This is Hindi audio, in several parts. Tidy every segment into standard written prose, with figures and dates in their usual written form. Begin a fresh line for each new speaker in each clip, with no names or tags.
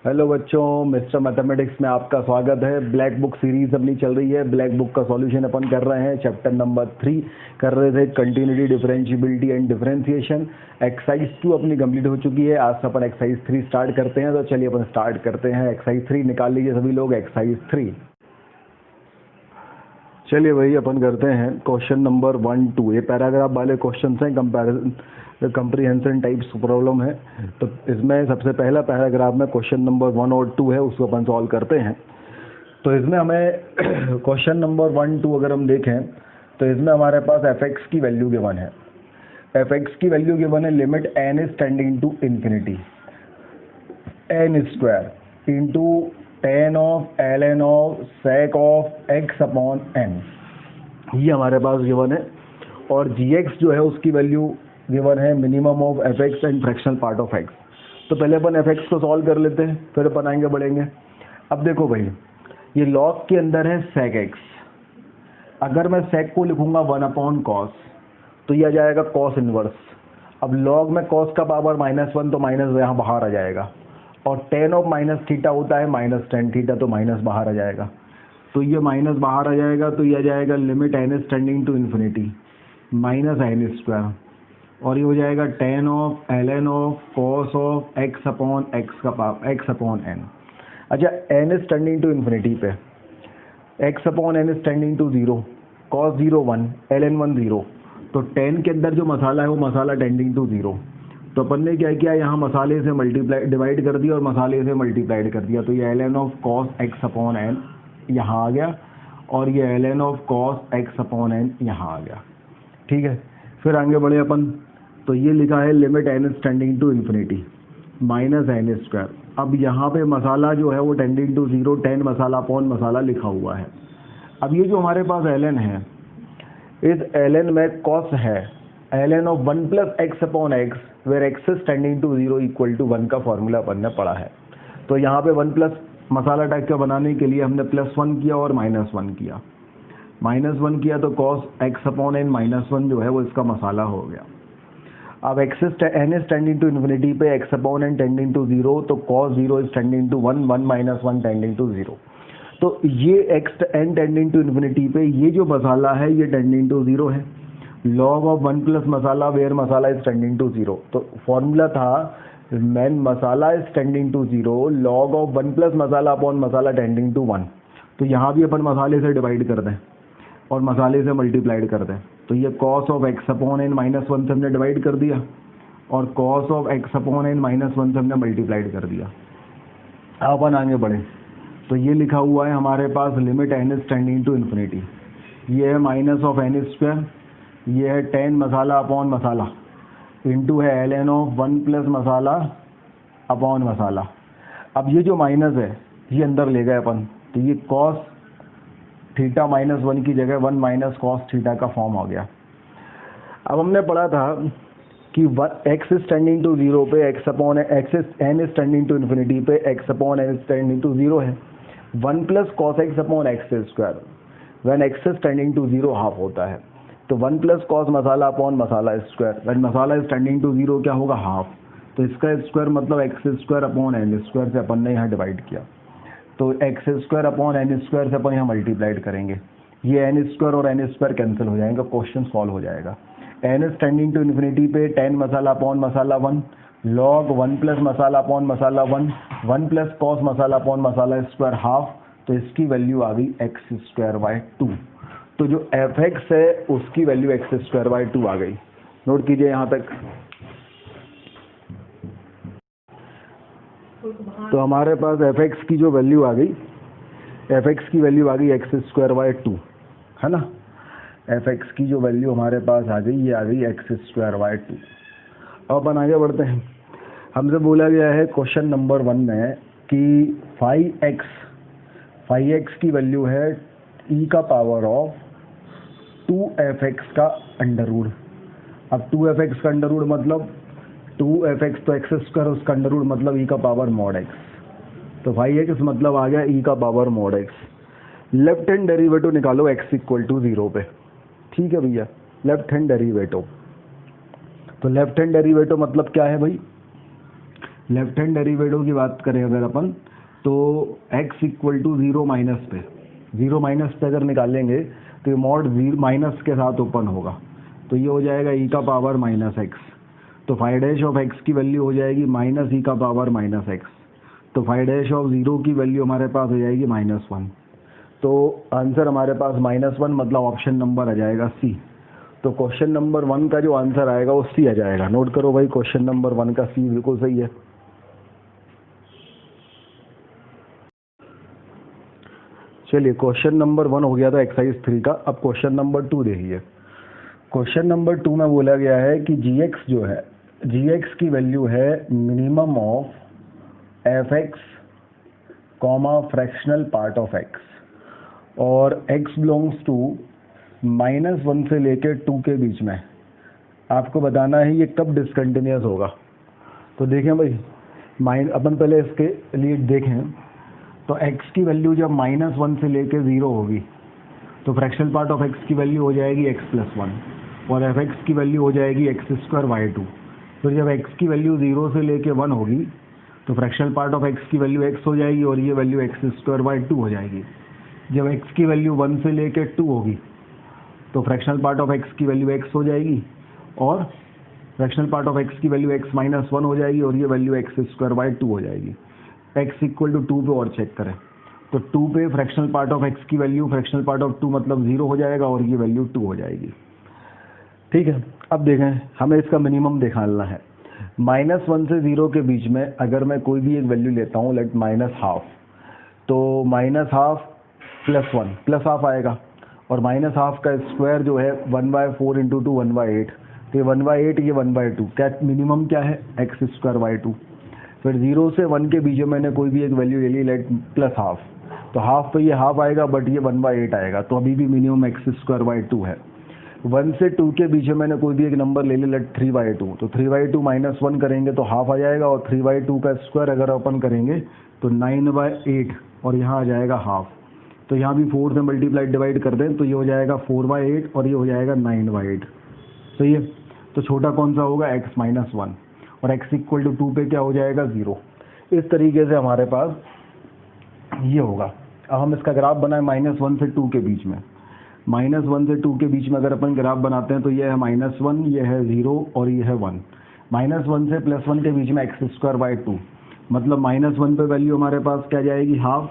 हेलो बच्चों, मिस्टर मैथमेटिक्स में आपका स्वागत है। ब्लैक बुक सीरीज अपनी चल रही है। ब्लैक बुक का सॉल्यूशन अपन कर रहे हैं। चैप्टर नंबर 3 कर रहे थे, continuity, differentiability and differentiation. Exercise 2 अपनी कंप्लीट हो चुकी है। आज से अपन एक्सरसाइज 3 स्टार्ट करते हैं। तो चलिए अपन स्टार्ट करते हैं। एक्सरसाइज 3 निकाल लीजिए सभी लोग। एक्सरसाइज 3, चलिए भाई अपन करते हैं क्वेश्चन नंबर 1, 2। ये पैराग्राफ वाले क्वेश्चन हैं, कंपैरिजन कंप्रीहेंशन टाइप्स प्रॉब्लम है। तो इसमें सबसे पहला पैराग्राफ में क्वेश्चन नंबर 1 और 2 है, उसको अपन सॉल्व करते हैं। तो इसमें हमें क्वेश्चन नंबर 1, 2 अगर हम देखें तो इसमें हमारे पास एफ एक्स की वैल्यू गिवन है। एफ एक्स की वैल्यू गिवन है, limit N is tending to infinity N square into tan of L N of sec of x upon N, ये हमारे पास गिवन है। और जी एक्स जो है उसकी वैल्यू गिवन है, minimum of f x and fractional part of x. तो पहले अपन एफ एक्स को सॉल्व कर लेते हैं, फिर अपन आएंगे बढ़ेंगे। अब देखो भाई, ये लॉग के अंदर है सेक एक्स। अगर मैं सेक को लिखूंगा 1 अपॉन कॉस, तो ये आ जाएगा कॉस इनवर्स। अब लॉग में कॉस का पावर -1, तो माइनस यहाँ बाहर आ जाएगा। और टेन ऑफ माइनस थीटा होता है -10 थीटा, तो माइनस बाहर आ जाएगा। तो ये माइनस बाहर आ जाएगा, तो ये आ जाएगा limit N is tending to infinity minus N square, और ये हो जाएगा ten of L N of cos of x upon x का पावर एक्स अपॉन एन। अच्छा, n is tending to infinity पे x upon n is tending to 0, cos 0 1, l n 1 0। तो 10 के अंदर जो मसाला है वो मसाला टेंडिंग टू 0। तो अपन ने क्या किया, यहाँ मसाले से मल्टीप्लाई डिवाइड कर दिया और मसाले से मल्टीप्लाइड कर दिया। तो ये L N of cos x upon N यहाँ आ गया, और ये L N of cos x upon N यहाँ आ गया। ठीक है, फिर आगे बढ़े अपन। तो ये लिखा है limit N is tending to infinity minus N square. अब यहाँ पे मसाला जो है वो टेंडिंग टू 0, 10 मसाला अपॉन मसाला लिखा हुआ है। अब ये जो हमारे पास एल एन है, इस एल एन में कॉस है L N of 1 plus X upon X, where X is tending to 0 equal to 1 का फॉर्मूला अपन ने पढ़ा है। तो यहाँ पे 1 प्लस मसाला टाइप का बनाने के लिए हमने +1 किया और -1 किया। -1 किया तो कॉस एक्स अपॉन एन -1 जो है वो इसका मसाला हो गया। अब x n is tending to infinity पे x upon n tending to 0, तो cos 0 is tending to 1, 1 - 1 tending to 0। तो ये x n tending to infinity पे ये जो मसाला है ये टेंडिंग टू 0 है। लॉग ऑफ 1 प्लस मसाला वेयर मसाला इज टेंडिंग टू 0। तो फॉर्मूला था मैन मसाला is tending to 0, log of 1 plus मसाला अपॉन मसाला टेंडिंग टू 1। तो यहाँ भी अपन मसाले से डिवाइड कर दें और मसाले से मल्टीप्लाइड कर दें। तो ये cos of x upon N -1 से हमने डिवाइड कर दिया, और cos of x upon N -1 से हमने मल्टीप्लाइड कर दिया। अब अपन आगे बढ़े। तो ये लिखा हुआ है हमारे पास limit N is tending to infinity, ये है माइनस ऑफ एन स्क्वायर, ये है 10 मसाला अपॉन मसाला इंटू है एल एन ऑफ 1 प्लस मसाला अपॉन मसाला। अब ये जो माइनस है ये अंदर ले गए अपन, तो ये कॉस थीटा -1 की जगह 1 माइनस कॉस थीटा का फॉर्म हो गया। अब हमने पढ़ा था कि एक्स इज टेंडिंग टू 0 पे x upon x n is tending to infinity पे x upon n is tending to 0 है। 1 plus cos x upon x square when x is tending to 0 half होता है। तो 1 प्लस कॉस मसाला अपॉन मसाला स्क्वायर व्हेन मसाला इज टेंडिंग टू 0 क्या होगा, हाफ। तो इसका स्क्वायर मतलब x square upon N square से अपन ने यहाँ डिवाइड किया। तो x square upon N square से अपन यहाँ मल्टीप्लाइड करेंगे। ये एन स्क्वायर और एन स्क्वायर कैंसिल हो जाएगा, क्वेश्चन सॉल्व हो जाएगा। N is tending to infinity पे 10 मसाला अपॉन मसाला 1, लॉग 1 प्लस मसाला अपॉन मसाला 1, 1 प्लस कॉस मसाला अपॉन मसाला स्क्वायर हाफ। तो इसकी वैल्यू आ गई एक्स स्क्वायर बाय 2। तो जो एफ एक्स है उसकी वैल्यू एक्स स्क्वायर बाय 2 आ गई। नोट कीजिए यहाँ तक। तो हमारे पास एफ एक्स की जो वैल्यू आ गई, एफ एक्स की वैल्यू आ गई एक्स स्क्वायर बाय 2, है ना। एफ एक्स की जो वैल्यू हमारे पास आ गई ये आ गई एक्स स्क्वायर बाय 2। अब अपन आगे बढ़ते हैं। हमसे बोला गया है क्वेश्चन नंबर 1 में कि 5x की वैल्यू है e का पावर ऑफ 2f(x) का अंडर रूट। अब 2f(x) का अंडर रूट मतलब 2f(x) तो एक्स स्क्वायर, उसका अंडर रूट मतलब e का पावर mod x। तो 5x मतलब आ गया e का power mod x। Left hand derivative निकालो x इक्वल टू 0 पे। ठीक है भैया, लेफ्ट हैंड डेरिवेटिव। तो लेफ्ट हैंड डेरिवेटिव मतलब क्या है भाई, लेफ्ट हैंड डेरिवेटिव की बात करें अगर अपन, तो x इक्वल टू 0 माइनस पे, 0 माइनस पे अगर निकालेंगे तो ये मॉड माइनस के साथ ओपन होगा, तो ये हो जाएगा e का पावर माइनस एक्स। तो फाई डैश ऑफ x की वैल्यू हो जाएगी माइनस e का पावर माइनस एक्स। तो फाई डैश ऑफ 0 की वैल्यू हमारे पास हो जाएगी -1। तो आंसर हमारे पास -1, मतलब ऑप्शन नंबर आ जाएगा सी। तो क्वेश्चन नंबर 1 का जो आंसर आएगा वो सी आ जाएगा। नोट करो भाई, क्वेश्चन नंबर 1 का सी बिल्कुल सही है। चलिए, क्वेश्चन नंबर 1 हो गया था एक्सरसाइज 3 का। अब क्वेश्चन नंबर 2 देखिए। क्वेश्चन नंबर 2 में बोला गया है कि gx जो है, gx की वैल्यू है minimum of fx comma fractional part of x, और x बिलोंग्स टू -1 से लेकर 2 के बीच में। आपको बताना है ये कब डिसकंटिन्यूस होगा। तो देखें भाई, अपन पहले इसके लिए देखें, तो x की वैल्यू जब -1 से लेकर 0 होगी तो फ्रैक्शनल पार्ट ऑफ x की वैल्यू हो जाएगी x+1, और fx की वैल्यू हो जाएगी x²y2। फिर जब x की वैल्यू 0 से लेकर 1 होगी तो फ्रैक्शनल पार्ट ऑफ x की वैल्यू x हो जाएगी, और ये वैल्यू x²y2 हो जाएगी। जब x की वैल्यू 1 से लेकर 2 होगी तो फ्रैक्शनल पार्ट ऑफ x की वैल्यू x हो जाएगी, और फ्रैक्शनल पार्ट ऑफ x की वैल्यू x-1 हो जाएगी, और ये वैल्यू x²y2 हो जाएगी। x इक्वल टू 2 पे और चेक करें, तो 2 पे फ्रैक्शनल पार्ट ऑफ x की वैल्यू फ्रैक्शनल पार्ट ऑफ 2 मतलब 0 हो जाएगा, और ये वैल्यू 2 हो जाएगी। ठीक है, अब देखें, हमें इसका मिनिमम निकालना है। -1 से 0 के बीच में अगर मैं कोई भी एक वैल्यू लेता हूँ, लेट -12, तो -12 +1 +12 आएगा, और -12 का स्क्वायर जो है 1/4 × 2 1/8, तो ये 1/8 ये 1/2। क्या मिनिमम क्या है? x²y2। फिर 0 से 1 के बीच में मैंने कोई भी एक वैल्यू ले ली, लेट +12, तो हाफ पे ये हाफ आएगा, बट ये 1/8 आएगा, तो अभी भी मिनिमम x²y2 है। 1 से 2 के बीच में मैंने कोई भी एक नंबर ले लिया, लेट 3/2, तो 3/2 -1 करेंगे तो हाफ आ जाएगा, और 3/2 का स्क्वायर अगर ओपन करेंगे तो 9/8, और यहाँ आ जाएगा हाफ। तो यहाँ भी 4 से मल्टीप्लाई डिवाइड कर दें तो ये हो जाएगा 4/8, और ये हो जाएगा 9/8। सही है, तो छोटा कौन सा होगा? x-1, और x इक्वल टू 2 पे क्या हो जाएगा? 0। इस तरीके से हमारे पास ये होगा। अब हम इसका ग्राफ बनाएं -1 से 2 के बीच में। -1 से 2 के बीच में अगर अपन ग्राफ बनाते हैं तो ये है -1, ये है 0, और ये है 1। -1 से +1 के बीच में x²y2, मतलब -1 पे वैल्यू हमारे पास क्या जाएगी? हाफ,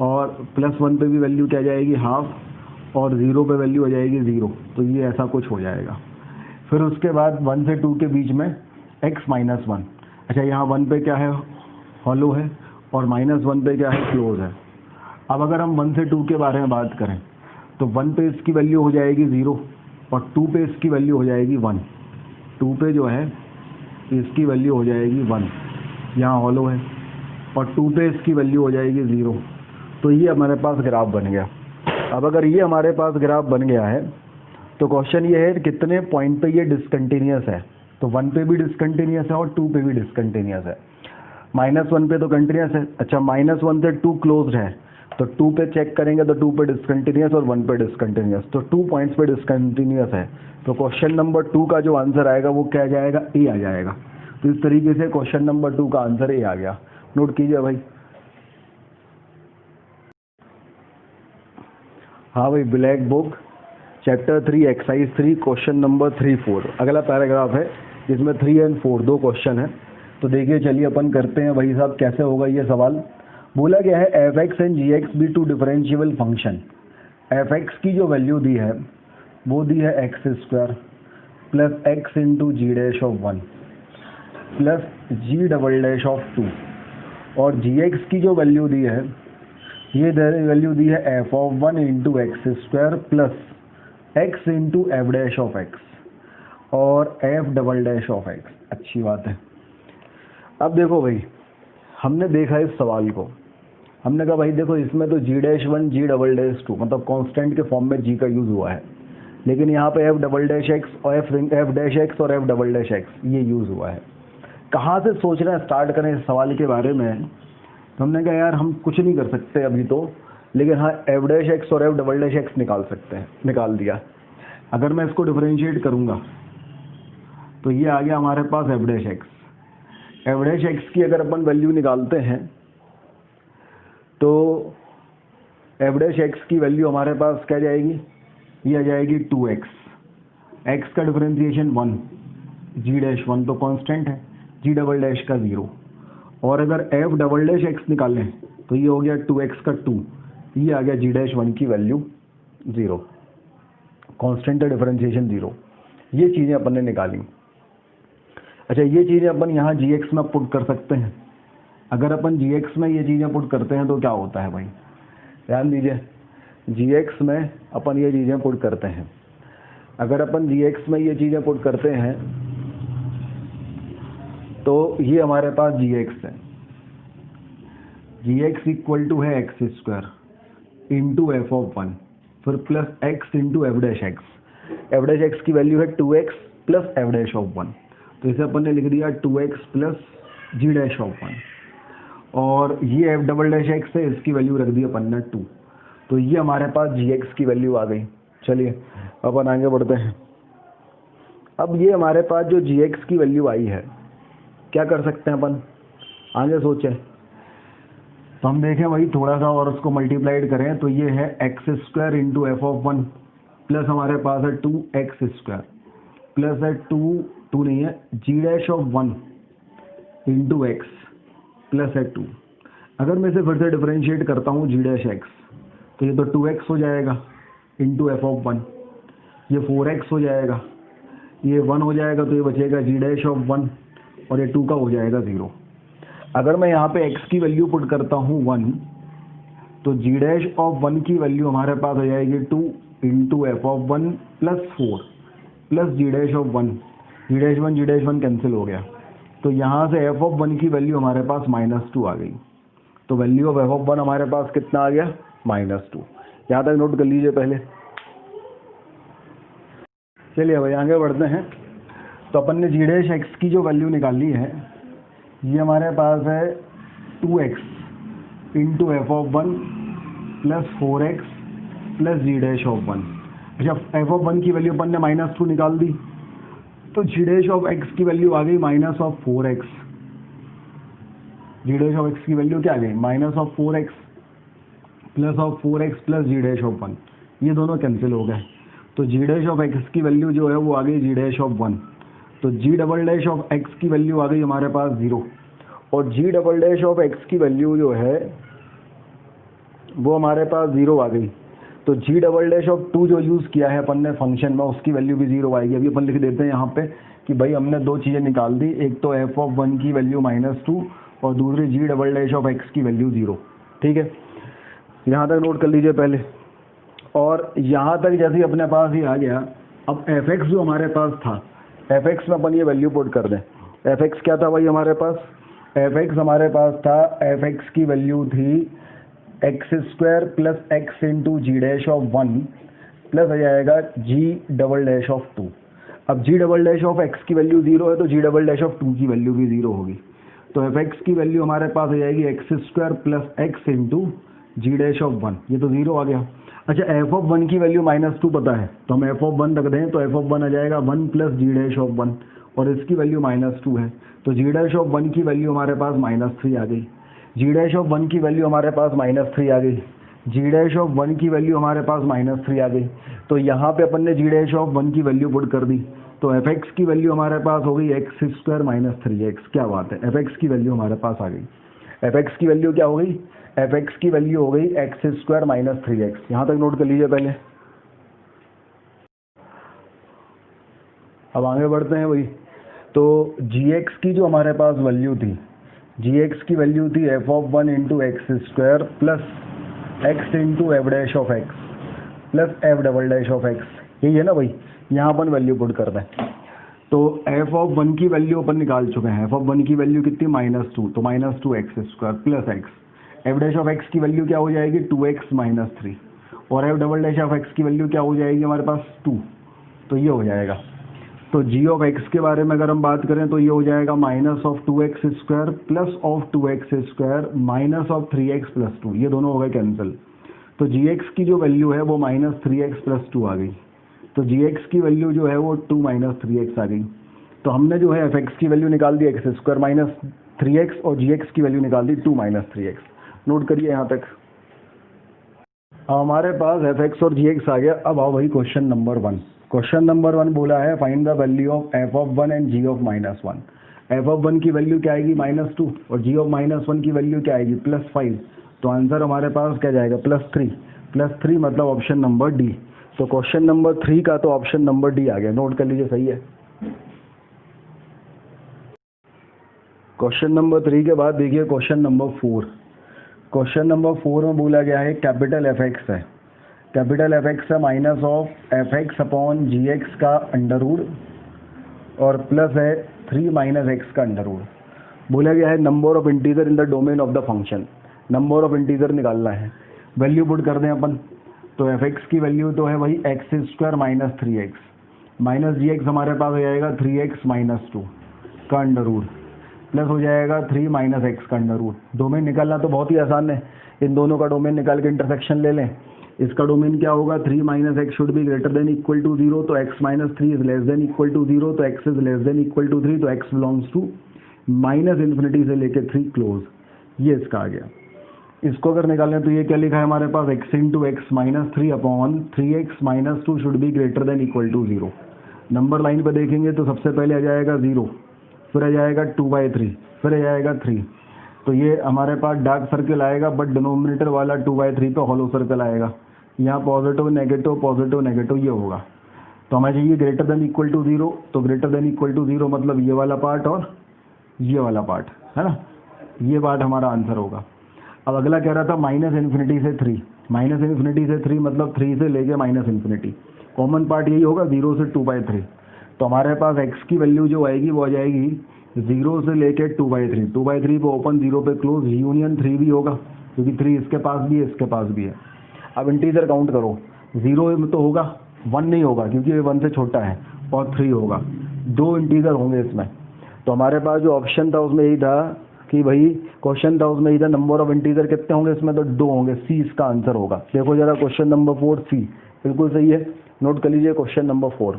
और +1 पे भी वैल्यू क्या जाएगी? हाफ, और 0 पे वैल्यू हो जाएगी 0। तो ये ऐसा कुछ हो जाएगा। फिर उसके बाद 1 से 2 के बीच में x-1, अच्छा यहाँ 1 पे क्या है? हॉलो है, और -1 पे क्या है? क्लोज है। अब अगर हम 1 से 2 के बारे में बात करें तो 1 पे इसकी वैल्यू हो जाएगी 0, और 2 पे इसकी वैल्यू हो जाएगी 1। 2 पे जो है इसकी वैल्यू हो जाएगी 1, यहाँ हॉलो है, और 2 पे इसकी वैल्यू हो जाएगी 0। तो ये हमारे पास ग्राफ बन गया। अब अगर ये हमारे पास ग्राफ बन गया है तो क्वेश्चन ये है कितने पॉइंट पे ये डिसकंटिन्यूस है। तो 1 पे भी डिसकंटिन्यूस है, और 2 पे भी डिसकंटिन्यूस है। -1 पे तो कंटिन्यूस है। अच्छा, -1 से 2 क्लोज्ड है, तो 2 पे चेक करेंगे तो 2 पे डिसकंटिन्यूस और 1 पे डिसकंटिन्यूस, तो 2 पॉइंट्स पे डिसकंटिन्यूस है। तो क्वेश्चन नंबर 2 का जो आंसर आएगा वो क्या जाएगा? ए आ जाएगा। तो इस तरीके से क्वेश्चन नंबर 2 का आंसर ए आ गया। नोट कीजिए भाई। हाँ भाई, black book chapter 3 exercise 3 question number 3-4 अगला पैराग्राफ है, जिसमें 3 और 4 दो क्वेश्चन है। तो देखिए, चलिए अपन करते हैं भाई साहब कैसे होगा ये सवाल। बोला गया है f(x) and gx be two differentiable function. f(x) की जो वैल्यू दी है वो दी है x² plus x into g'(1) plus g'(2), और gx की जो वैल्यू दी है ये वैल्यू दी है f(1) into x² plus x into f'(x) और f'(x). अच्छी बात है। अब देखो भाई, हमने देखा इस सवाल को, हमने कहा भाई देखो इसमें तो g'1 g'2 मतलब कांस्टेंट के फॉर्म में g का यूज़ हुआ है, लेकिन यहाँ पे f'(x) और f'(x) और f'(x) ये यूज़ हुआ है। कहाँ से सोच रहे हैं स्टार्ट करें इस सवाल के बारे में? तो हमने कहा यार हम कुछ नहीं कर सकते अभी तो, लेकिन हाँ f'(x) और f'(x) निकाल सकते हैं। निकाल दिया। अगर मैं इसको डिफरेंशिएट करूँगा तो ये आ गया हमारे पास f'(x). एफ डैश एक्स की अगर अपन वैल्यू निकालते हैं तो एफ डैश एक्स की वैल्यू हमारे पास क्या जाएगी, ये आ जाएगी 2x, x का डिफरेंशिएशन 1, जी डैश 1 तो कांस्टेंट है, जी डबल डैश का 0, और अगर एफ डबल डैश एक्स निकालें तो ये हो गया 2x का 2, ये आ गया जी डैश 1 की वैल्यू 0, कांस्टेंट है डिफरेंशिएशन 0। ये चीज़ें अपन ने निकाली। अच्छा, ये चीज़ें अपन यहाँ gx में पुट कर सकते हैं। अगर अपन gx में ये चीज़ें पुट करते हैं तो क्या होता है भाई, ध्यान दीजिए, gx में अपन ये चीज़ें पुट करते हैं। अगर अपन gx में ये चीज़ें पुट करते हैं तो ये हमारे पास gx है, gx इक्वल टू है x square into f of 1, फिर plus x into F dash x. F dash x की वैल्यू है 2x plus F dash of 1, तो इसे अपन ने लिख दिया 2x plus g dash of 1, और ये एफ डबल डैश एक्स है, इसकी वैल्यू रख दी अपन ने 2, तो ये हमारे पास gx की वैल्यू आ गई। चलिए अपन आगे बढ़ते हैं। अब ये हमारे पास जो gx की वैल्यू आई है, क्या कर सकते हैं अपन, आगे सोचें तो हम देखें वही थोड़ा सा और उसको मल्टीप्लाइड करें तो ये है x square into f of 1 plus हमारे पास है 2x स्क्वायर प्लस है 2 नहीं है g dash of 1 into x plus है 2। अगर मैं इसे फिर से डिफरेंशिएट करता हूँ जी डैश एक्स, तो ये तो 2x हो जाएगा इंटू एफ ऑफ 1, ये 4x हो जाएगा, ये 1 हो जाएगा, तो ये बचेगा जी डैश ऑफ 1 और ये 2 का हो जाएगा 0। अगर मैं यहाँ पे x की वैल्यू पुट करता हूँ 1, तो जी डैश ऑफ 1 की वैल्यू हमारे पास हो जाएगी 2 into f of 1 plus 4 plus g dash of 1, g dash 1 cancel हो गया, तो यहाँ से एफ ऑफ 1 की वैल्यू हमारे पास -2 आ गई। तो वैल्यू ऑफ एफ ऑफ 1 हमारे पास कितना आ गया, -2। यहाँ तक नोट कर लीजिए पहले। चलिए भाई आगे बढ़ते हैं। तो अपन ने जी डैश एक्स की जो वैल्यू निकाली है, ये हमारे पास है 2x into f of 1 plus 4x plus g dash of 1। जब एफ ऑफ 1 की वैल्यू अपन ने -2 निकाल दी, तो जी डैश ऑफ एक्स की वैल्यू आ गई -4x। G dash of x की वैल्यू क्या आ गई, -4x plus g dash of 1, ये दोनों कैंसिल हो गए, तो जी डैश ऑफ एक्स की वैल्यू जो है वो आ गई जी डैश ऑफ 1, तो जी डबल डैश ऑफ एक्स की वैल्यू आ गई हमारे पास 0, और जी डबल डैश ऑफ एक्स की वैल्यू जो है वो हमारे पास 0 आ गई। तो जी डबल डैश ऑफ 2 जो यूज़ किया है अपन ने फंक्शन में, उसकी वैल्यू भी 0 आएगी। अभी अपन लिख देते हैं यहाँ पे कि भाई हमने दो चीज़ें निकाल दी, एक तो एफ ऑफ 1 की वैल्यू -2 और दूसरी जी डबल डैश ऑफ एक्स की वैल्यू 0। ठीक है, यहाँ तक नोट कर लीजिए पहले। और यहाँ तक जैसे ही अपने पास ही आ गया, अब एफ एक्स जो हमारे पास था, एफ एक्स में अपन ये वैल्यू पुट कर दें। एफ एक्स क्या था भाई हमारे पास, एफ एक्स हमारे पास था, एफ एक्स की वैल्यू थी x square plus x into g dash of 1 plus आ जाएगा जी डबल डैश ऑफ 2। अब g double dash of x की वैल्यू 0 है, तो जी डबल डैश ऑफ 2 की वैल्यू भी 0 होगी। तो एफ एक्स की वैल्यू हमारे पास आ जाएगी x square plus x into g dash of 1, ये तो 0 आ गया। अच्छा, एफ ऑफ 1 की वैल्यू -2 पता है, तो हम एफ ऑफ 1 रख दें, तो एफ ऑफ 1 आ जाएगा 1 प्लस जी डैश ऑफ 1, और इसकी वैल्यू -2 है, तो जी डैश ऑफ 1 की वैल्यू हमारे पास -3 आ गई। जी डैश ऑफ 1 की वैल्यू हमारे पास -3 आ गई, जी डैश ऑफ 1 की वैल्यू हमारे पास -3 आ गई। तो यहाँ पे अपन ने जी डैश ऑफ 1 की वैल्यू पुट कर दी, तो एफ एक्स की वैल्यू हमारे पास हो गई एक्स स्क्वायर -3x। क्या बात है, एफ एक्स की वैल्यू हमारे पास आ गई। एफ एक्स की वैल्यू क्या हो गई, एफ एक्स की वैल्यू हो गई एक्स स्क्वायर -3x। यहाँ तक नोट कर लीजिए पहले। अब आगे बढ़ते हैं भाई। तो जी एक्स की जो हमारे पास वैल्यू थी, जी एक्स की वैल्यू थी F of 1 into x square plus x into F dash of x plus F double dash of x, यही है ना भाई। यहाँ अपन वैल्यू पुट करते हैं, तो एफ ऑफ 1 की वैल्यू अपन निकाल चुके हैं। एफ ऑफ 1 की वैल्यू कितनी, -2, तो -2 x square plus x. F dash of x की वैल्यू क्या हो जाएगी, 2x - 3, और F double dash of x की वैल्यू क्या हो जाएगी हमारे पास 2, तो ये हो जाएगा। तो जी ऑफ एक्स के बारे में अगर हम बात करें तो ये हो जाएगा -2x square plus of 2x square minus of 3x plus 2, ये दोनों हो गए कैंसिल। तो जी एक्स की जो वैल्यू है वो -3x प्लस 2 आ गई, तो जी एक्स की वैल्यू जो है वो 2 - 3x आ गई। तो हमने जो है एफ एक्स की वैल्यू निकाल दी एक्स स्क्वायर माइनस 3x और जी एक्स की वैल्यू निकाल दी 2 माइनस 3x। नोट करिए यहाँ तक। अब हमारे पास एफ एक्स और जी एक्स आ गया। अब आओ भाई क्वेश्चन नंबर 1। क्वेश्चन नंबर 1 बोला है find the value of f of 1 and g of -1। F of 1 की वैल्यू क्या आएगी -2 और जी ऑफ -1 की वैल्यू क्या आएगी +5। तो आंसर हमारे पास क्या जाएगा +3 मतलब ऑप्शन नंबर डी। तो क्वेश्चन नंबर 3 का तो ऑप्शन नंबर डी आ गया। नोट कर लीजिए, सही है। क्वेश्चन नंबर 3 के बाद देखिए क्वेश्चन नंबर 4। क्वेश्चन नंबर 4 में बोला गया है कैपिटल एफ एक्स है। कैपिटल एफ एक्स है minus of f x upon g x का अंडर रूट और प्लस है 3 माइनस एक्स का अंडर रूट। बोला गया है number of integer in the domain of the function. Number of integer निकालना है। वैल्यू पुट कर दें अपन। तो एफ एक्स की वैल्यू तो है वही x square minus 3x minus g x हमारे पास हो जाएगा 3x माइनस 2 का अंडर रूट प्लस हो जाएगा 3 माइनस एक्स का अंडर रूट। डोमेन निकालना तो बहुत ही आसान है। इन दोनों का डोमेन निकाल के इंटरसेक्शन ले लें। इसका डोमेन क्या होगा 3 minus x should be greater than equal to 0 तो x minus 3 is less than equal to 0 तो x is less than equal to 3 तो x belongs to minus infinity से लेके 3 क्लोज। ये इसका आ गया। इसको अगर निकालें तो ये क्या लिखा है हमारे पास x into x minus 3 upon 3x minus 2 should be greater than equal to 0। Number line पर देखेंगे तो सबसे पहले आ जाएगा 0, फिर आ जाएगा 2/3, फिर आ जाएगा 3। तो ये हमारे पास डार्क सर्कल आएगा बट डिनोमिनेटर वाला 2/3 पे हॉलो सर्कल आएगा। यहाँ पॉजिटिव नेगेटिव ये होगा। तो हमें चाहिए ग्रेटर देन इक्वल टू 0। तो ग्रेटर देन इक्वल टू 0 मतलब ये वाला पार्ट और ये वाला पार्ट है ना। ये पार्ट हमारा आंसर होगा। अब अगला कह रहा था माइनस इन्फिनिटी से 3। माइनस इन्फिनिटी से 3 मतलब 3 से लेके माइनस इन्फिनिटी। कॉमन पार्ट यही होगा 0 से 2/3। तो हमारे पास x की वैल्यू जो आएगी वो आ जाएगी 0 से लेके 2/3। 2/3 पे ओपन 0 पे क्लोज यूनियन 3 भी होगा क्योंकि 3 इसके पास भी है इसके पास भी है। अब इंटीजर काउंट करो। 0 में तो होगा 1 नहीं होगा क्योंकि ये 1 से छोटा है और 3 होगा। 2 इंटीजर होंगे इसमें। तो हमारे पास जो ऑप्शन था उसमें यही था कि भाई क्वेश्चन था उसमें इधर नंबर ऑफ इंटीजर कितने होंगे इसमें तो 2 होंगे। सी इसका आंसर होगा। देखो जरा क्वेश्चन नंबर 4 सी बिल्कुल सही है। नोट कर लीजिए क्वेश्चन नंबर 4।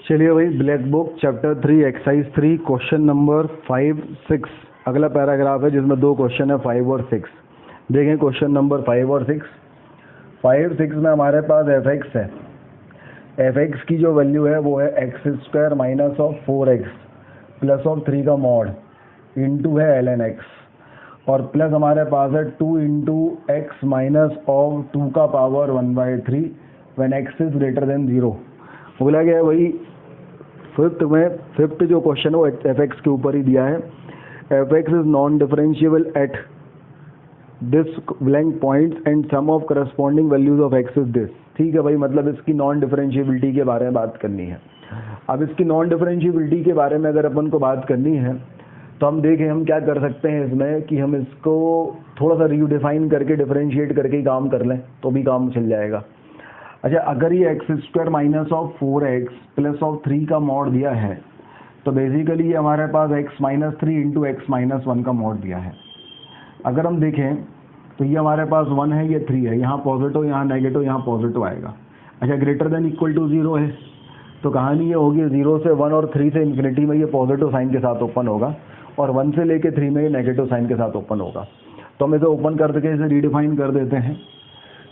चलिए भाई black book chapter 3 exercise 3 question number 5 6 अगला पैराग्राफ है जिसमें 2 क्वेश्चन है 5 और 6। देखें क्वेश्चन नंबर 5 और 6। 5 6 में हमारे पास एफ एक्स है। एफ एक्स की जो वैल्यू है वो है x square minus of 4x plus of 3 का मॉड इंटू है ln x और प्लस हमारे पास है 2 इंटू एक्स माइनस ऑफ 2 का power 1/3 when x is greater than 0। बोला गया है वही फिफ्थ जो क्वेश्चन है वो एफ एक्स के ऊपर ही दिया है। F x is non differentiable at this blank point and sum of corresponding values of x is this. ठीक है भाई, मतलब इसकी नॉन डिफरेंशिएबिलिटी के बारे में बात करनी है। अब इसकी नॉन डिफरेंशिएबिलिटी के बारे में अगर अपन को बात करनी है तो हम देखें हम क्या कर सकते हैं इसमें कि हम इसको थोड़ा सा रीडिफाइन करके डिफरेंशिएट करके ही काम कर लें तो भी काम चल जाएगा। अच्छा, अगर ये x square minus of 4x plus of 3 का मॉड दिया है तो बेसिकली ये हमारे पास x minus 3 into x minus 1 का मॉड दिया है। अगर हम देखें तो ये हमारे पास 1 है, ये 3 है, यहाँ पॉजिटिव यहाँ नेगेटिव यहाँ पॉजिटिव आएगा। अच्छा, ग्रेटर देन इक्वल टू 0 है तो कहानी ये होगी 0 से 1 और 3 से इन्फिनिटी में ये पॉजिटिव साइन के साथ ओपन होगा और 1 से लेके 3 में ये नेगेटिव साइन के साथ ओपन होगा। तो हम इसे ओपन करके इसे रीडिफाइन कर देते हैं।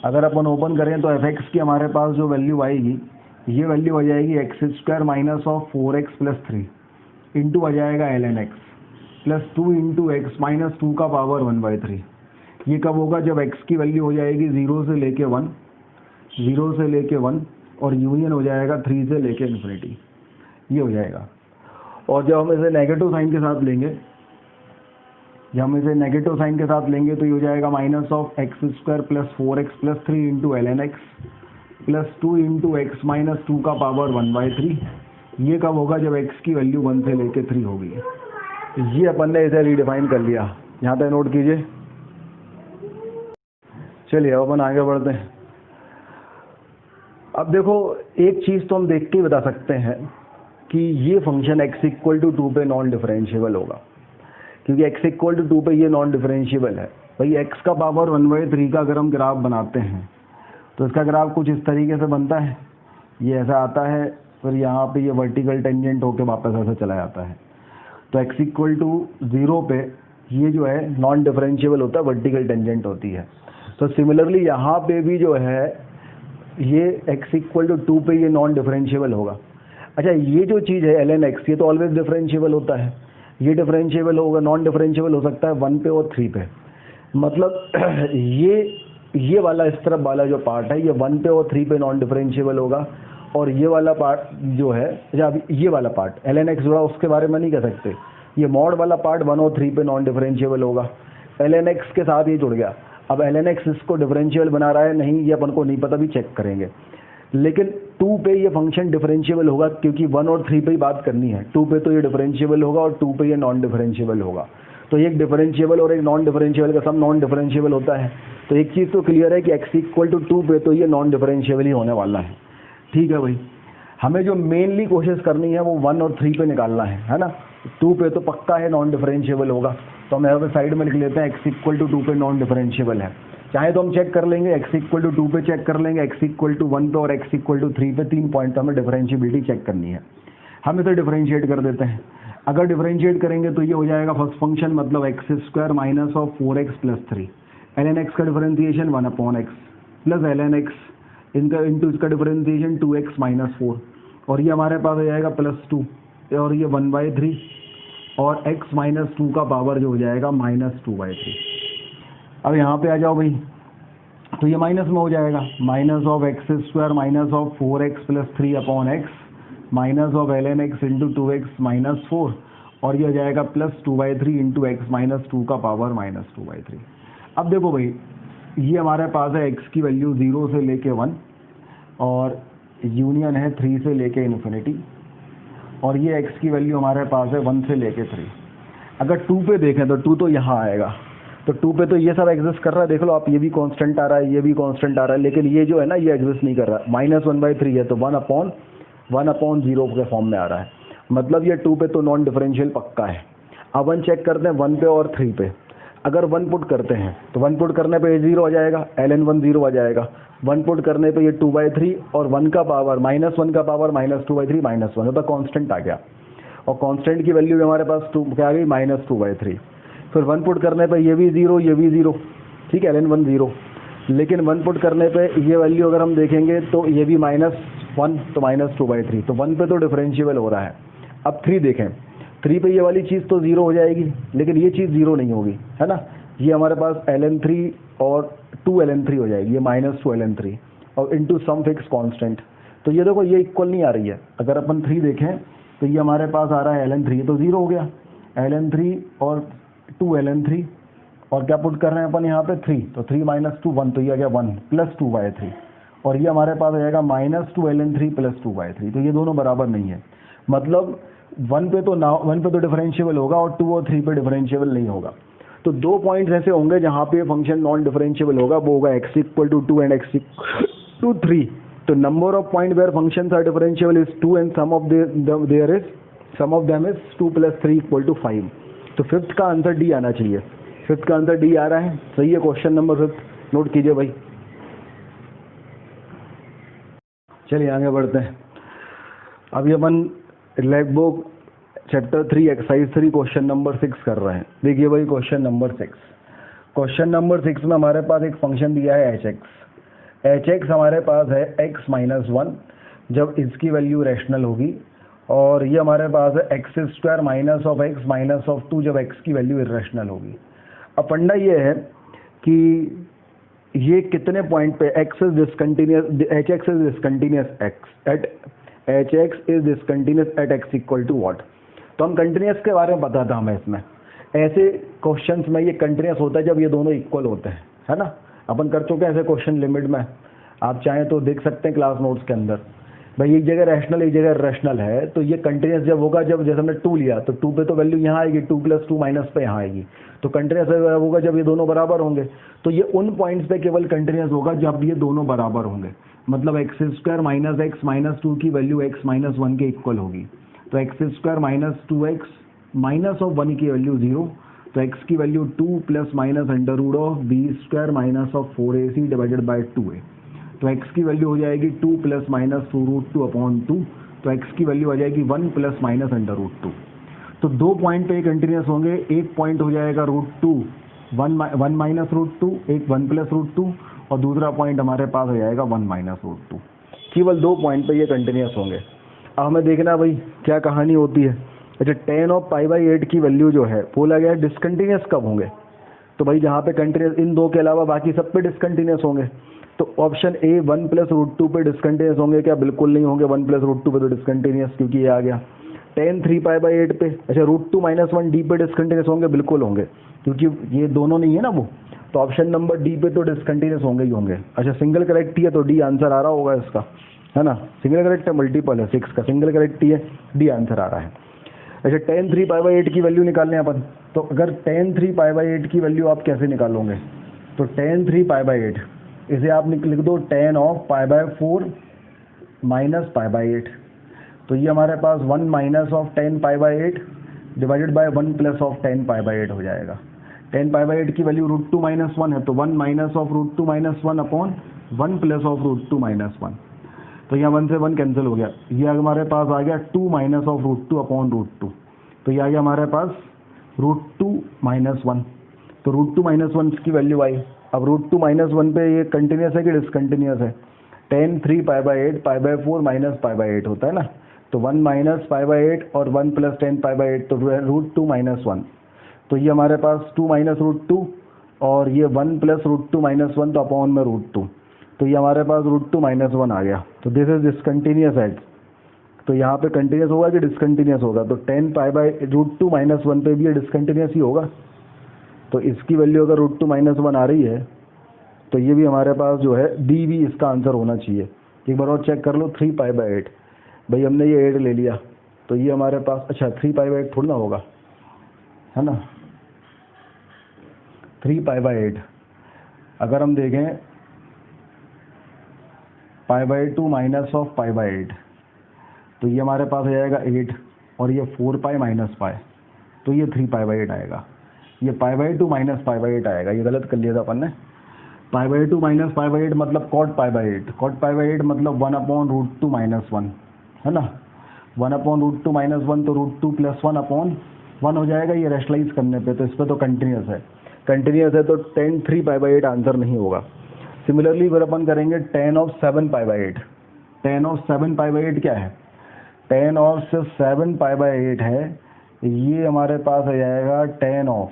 अगर अपन ओपन करें तो एफ एक्स की हमारे पास जो वैल्यू आएगी ये वैल्यू आ जाएगी x square minus of 4x plus 3 into आ जाएगा ln x plus 2 into x minus 2 का पावर 1/3। ये कब होगा जब x की वैल्यू हो जाएगी 0 से लेके 1 और यूनियन हो जाएगा 3 से लेके इन्फिनिटी, ये हो जाएगा। और जब हम इसे नेगेटिव साइन के साथ लेंगे तो ये हो जाएगा minus of x square plus 4x plus 3 into ln x plus 2 into x minus 2 का पावर 1/3। ये कब होगा जब x की वैल्यू 1 से लेके 3 होगी। ये अपन ने इसे रीडिफाइन कर लिया, यहाँ पे नोट कीजिए। चलिए अब अपन आगे बढ़ते हैं। अब देखो एक चीज़ तो हम देख के बता सकते हैं कि ये फंक्शन x इक्वल टू 2 पे नॉन डिफरेंशिएबल होगा क्योंकि x इक्वल टू 2 पे ये नॉन डिफरेंशिएबल है। भाई x का पावर 1/3 का अगर हम ग्राफ बनाते हैं तो इसका ग्राफ कुछ इस तरीके से बनता है, ये ऐसा आता है, फिर यहाँ पे ये वर्टिकल टेंजेंट होके वापस ऐसे चला जाता है। तो x इक्वल टू 0 पे ये जो है नॉन डिफरेंशिएबल होता है, वर्टिकल टेंजेंट होती है। तो सिमिलरली यहाँ पे भी जो है ये x इक्वल टू 2 पे ये नॉन डिफरेंशिएबल होगा। अच्छा, ये जो चीज़ है ln x, ये तो ऑलवेज डिफरेंशिएबल होता है, ये डिफरेंशिएबल होगा, नॉन डिफरेंशिएबल हो सकता है 1 पे और 3 पे। मतलब ये वाला इस तरफ वाला जो पार्ट है ये 1 पे और 3 पे नॉन डिफरेंशिएबल होगा, और ये वाला पार्ट जो है, जब ये वाला पार्ट ln x जुड़ा उसके बारे में नहीं कह सकते, ये मॉड वाला पार्ट 1 और 3 पे नॉन डिफरेंशिएबल होगा। ln x के साथ ये जुड़ गया, अब ln x इसको डिफरेंशिएबल बना रहा है नहीं, ये अपन को नहीं पता, भी चेक करेंगे। लेकिन 2 पे ये फंक्शन डिफरेंशिएबल होगा, क्योंकि 1 और 3 पे ही बात करनी है। 2 पे तो ये डिफरेंशिएबल होगा और 2 पे ये नॉन डिफरेंशिएबल होगा। तो एक डिफरेंशिएबल और एक नॉन डिफरेंशिएबल का सम नॉन डिफरेंशिएबल होता है। तो एक चीज़ तो क्लियर है कि x इक्वल टू 2 पे तो ये नॉन डिफरेंशिएबल ही होने वाला है। ठीक है भाई, हमें जो मेनली कोशिश करनी है वो 1 और 3 पे निकालना है ना। 2 पे तो पक्का है नॉन डिफरेंशिएबल होगा, तो हम यहाँ पे साइड में लिख लेते हैं x इक्वल टू 2 पे नॉन डिफरेंशिएबल है। चाहे तो हम चेक कर लेंगे, x इक्वल टू 2 पे चेक कर लेंगे, x इक्वल टू 1 पे और x इक्वल टू 3 पे, 3 पॉइंट पे हमें डिफरेंशिएबिलिटी चेक करनी है। हम इसे डिफरेंशिएट कर देते हैं। अगर डिफरेंशिएट करेंगे तो ये हो जाएगा फर्स्ट फंक्शन, मतलब x square minus of 4x plus 3, ln x का differentiation 1/x plus ln x इनका इंटू इसका डिफरेंशिएशन 2x माइनस 4, और ये हमारे पास आ जाएगा +2, और ये 1/3, और x माइनस 2 का पावर जो हो जाएगा -2/3। अब यहाँ पे आ जाओ भाई, तो ये माइनस में हो जाएगा, minus of x square minus of 4x plus 3/x minus of ln x into 2x minus 4, और ये हो जाएगा +2/3 इंटू x माइनस 2 का पावर -2/3। अब देखो भाई, ये हमारे पास है x की वैल्यू 0 से लेके 1, और यूनियन है 3 से लेके इन्फिनिटी, और ये x की वैल्यू हमारे पास है 1 से लेके 3। अगर 2 पे देखें तो 2 तो यहाँ आएगा, तो 2 पे तो ये सब एग्जिस्ट कर रहा है, देख लो आप, ये भी कांस्टेंट आ रहा है, ये भी कांस्टेंट आ रहा है, लेकिन ये जो है ना, ये एग्जिस्ट नहीं कर रहा है। -1/3 है तो 1/0 के फॉर्म में आ रहा है, मतलब ये 2 पे तो नॉन डिफरेंशियल पक्का है। अब 1 चेक करते हैं 1 पे और 3 पे। अगर 1 पुट करते हैं तो 1 पुट करने पे ये 0 आ जाएगा, ln 1 0 आ जाएगा। 1 पुट करने पे ये 2/3, और 1 का पावर -1 का पावर -2/3 -1, तो कांस्टेंट आ गया, और कांस्टेंट की वैल्यू हमारे पास 2 क्या आ गई, -2/3। फिर 1 पुट करने पे ये भी 0, ये भी 0, ठीक है, ln 1 0। लेकिन 1 पुट करने पे ये वैल्यू अगर हम देखेंगे तो ये भी -1, तो -2/3, तो 1 पे तो डिफरेंशिएबल हो रहा है। अब 3 देखें, 3 पे ये वाली चीज़ तो 0 हो जाएगी, लेकिन ये चीज़ 0 नहीं होगी, है ना। ये हमारे पास ln 3 और 2 ln 3 हो जाएगी, ये -2 ln 3 और इंटू सम फिक्स कांस्टेंट। तो ये देखो, ये इक्वल नहीं आ रही है। अगर अपन 3 देखें तो ये हमारे पास आ रहा है ln 3, तो 0 हो गया, ln 3 और 2 ln 3, और क्या पुट कर रहे हैं अपन यहाँ पे 3, तो 3 - 2 1, तो ये आ गया 1 +2/3, और ये हमारे पास आ जाएगा -2 ln 3 +2/3। तो ये दोनों बराबर नहीं है, मतलब 1 पे तो डिफरेंशिएबल होगा और 2 और 3 पे डिफरेंशिएबल नहीं होगा। तो 2 पॉइंट्स ऐसे होंगे जहाँ पे फंक्शन नॉन डिफरेंशिएबल होगा, वो होगा x equal to 2 and x equal to 3। तो number of point where functions are differentiable is 2 and sum of them is 2 + 3 = 5। तो फिफ्थ का आंसर डी आना चाहिए। फिफ्थ का आंसर डी आ रहा है, सही है। क्वेश्चन नंबर 5 नोट कीजिए भाई। चलिए आगे बढ़ते हैं। अभी अपन lab book chapter 3 exercise 3 question number 6 कर रहे हैं। देखिए भाई, क्वेश्चन नंबर 6। क्वेश्चन नंबर 6 में हमारे पास एक फंक्शन दिया है hx हमारे पास है x - 1 जब इसकी वैल्यू रैशनल होगी, और ये हमारे पास है x² minus of x minus of 2 जब x की वैल्यू इरेशनल होगी। अब फंडा ये है कि ये कितने पॉइंट पे x is discontinuous, hx is discontinuous at x equal to what. तो हम कंटिन्यूअस के बारे में पता था हमें। इसमें ऐसे क्वेश्चंस में ये कंटिन्यूअस होता है जब ये दोनों इक्वल होते हैं, है ना। अपन कर चुके हैं ऐसे क्वेश्चन लिमिट में, आप चाहें तो देख सकते हैं क्लास नोट्स के अंदर। भाई एक जगह रैशनल एक जगह इरेशनल है, तो ये कंटिन्यूअस जब होगा, जब जैसे हमने 2 लिया तो 2 पे तो वैल्यू यहाँ आएगी, 2 + 2 माइनस पे यहाँ आएगी। तो कंटिन्यूअस होगा जब ये दोनों बराबर होंगे। तो ये उन पॉइंट्स पे केवल कंटिन्यूअस होगा जब ये दोनों बराबर होंगे, मतलब x² माइनस x माइनस 2 की वैल्यू x - 1 के इक्वल होगी। तो x² minus 2x minus of 1 की वैल्यू 0, तो x की value 2 ± √b² minus of 4ac divided by 2a। तो x की वैल्यू हो जाएगी 2 प्लस माइनस √2 अपॉन 2, तो x की वैल्यू आ जाएगी 1 प्लस माइनस √2। तो 2 पॉइंट पे कंटिन्यूस होंगे, एक पॉइंट हो जाएगा √2 1 माइनस √2, एक 1 प्लस √2 और दूसरा पॉइंट हमारे पास हो जाएगा 1 माइनस √2। केवल 2 पॉइंट पे ये कंटिन्यूस होंगे। अब हमें देखना भाई क्या कहानी होती है। अच्छा, tan ऑफ π/8 की वैल्यू जो है बोला गया है डिसकंटिन्यूस कब होंगे, तो भाई जहाँ पे कंटिन्यूस इन दो के अलावा बाकी सब पे डिसकंटिन्यूस होंगे। तो ऑप्शन ए 1 प्लस √2 पे डिसकंटिन्यूस होंगे क्या? बिल्कुल नहीं होंगे, 1 प्लस √2 पे तो डिसकंटिन्यूस, क्योंकि ये आ गया। tan 3π/8 पे, अच्छा √2 - 1 डी पे डिसकंटिन्यूस होंगे? बिल्कुल होंगे, क्योंकि ये दोनों नहीं है ना वो, तो ऑप्शन नंबर डी पे तो डिसकंटिन्यूस होंगे ही होंगे। अच्छा, सिंगल करेक्ट ही है तो डी आंसर आ रहा होगा इसका, है ना। सिंगल करेक्ट है, मल्टीपल है 6 का, सिंगल करेक्ट ही है, डी आंसर आ रहा है। अच्छा, tan 3π/8 की वैल्यू निकालने अपन, तो अगर tan 3π/8 की वैल्यू आप कैसे निकालोगे, तो tan 3π/8 इसे आप लिख दो tan ऑफ π/4 माइनस π/8, तो ये हमारे पास 1 minus of tan π/8 divided by 1 plus of tan π/8 हो जाएगा। tan π/8 की वैल्यू √2 - 1 है, तो 1 minus of √2 - 1 upon 1 plus of √2 - 1, तो यहाँ 1 से 1 कैंसिल हो गया। ये हमारे पास आ गया 2 माइनस ऑफ √2 अपॉन √2, तो ये आ गया हमारे पास √2 - 1, तो √2 - 1 की वैल्यू आई। अब √2 - 1 पे ये कंटिन्यूस है कि डिसकंटिन्यूस है? tan 3π/8 π/4 माइनस π/8 होता है ना, तो 1 माइनस π/8 और 1 प्लस tan π/8, तो √2 - 1, तो ये हमारे पास 2 माइनस √2 और ये 1 प्लस √2 - 1, तो अपॉन में √2, तो ये हमारे पास √2 - 1 आ गया। तो दिस इज डिसकंटिन्यूस एट, तो यहाँ पे कंटिन्यूस होगा कि डिसकंटिन्यूस होगा? तो tan √2 - 1 पे भी ये डिसकंटिन्यूस ही होगा, तो इसकी वैल्यू अगर √2 - 1 आ रही है तो ये भी हमारे पास जो है डी भी इसका आंसर होना चाहिए। एक बार और चेक कर लो, 3π/8, भाई हमने ये 8 ले लिया, तो ये हमारे पास, अच्छा 3π/8 थोड़ा ना होगा, है ना। 3π/8 अगर हम देखें π/2 माइनस ऑफ π/8, तो ये हमारे पास आ जाएगा 8 और ये 4π - π, तो ये 3π/8 आएगा। ये π/2 माइनस π/8 आएगा, ये गलत कर लिया था अपन ने। π/2 माइनस π/8 मतलब cot π/8, cot π/8 मतलब 1 अपॉन √2 - 1, है ना। 1 अपॉन √2 - 1, तो √2 प्लस 1 अपॉन 1 हो जाएगा ये रेशनलाइज करने पे, तो इस पर तो कंटिन्यूस है, कंटिन्यूस है तो tan 3π/8 आंसर नहीं होगा। सिमिलरली फिर अपन करेंगे tan ऑफ 7π/8। tan ऑफ 7π/8 क्या है? tan ऑफ 7π/8 है, ये हमारे पास आ जाएगा tan ऑफ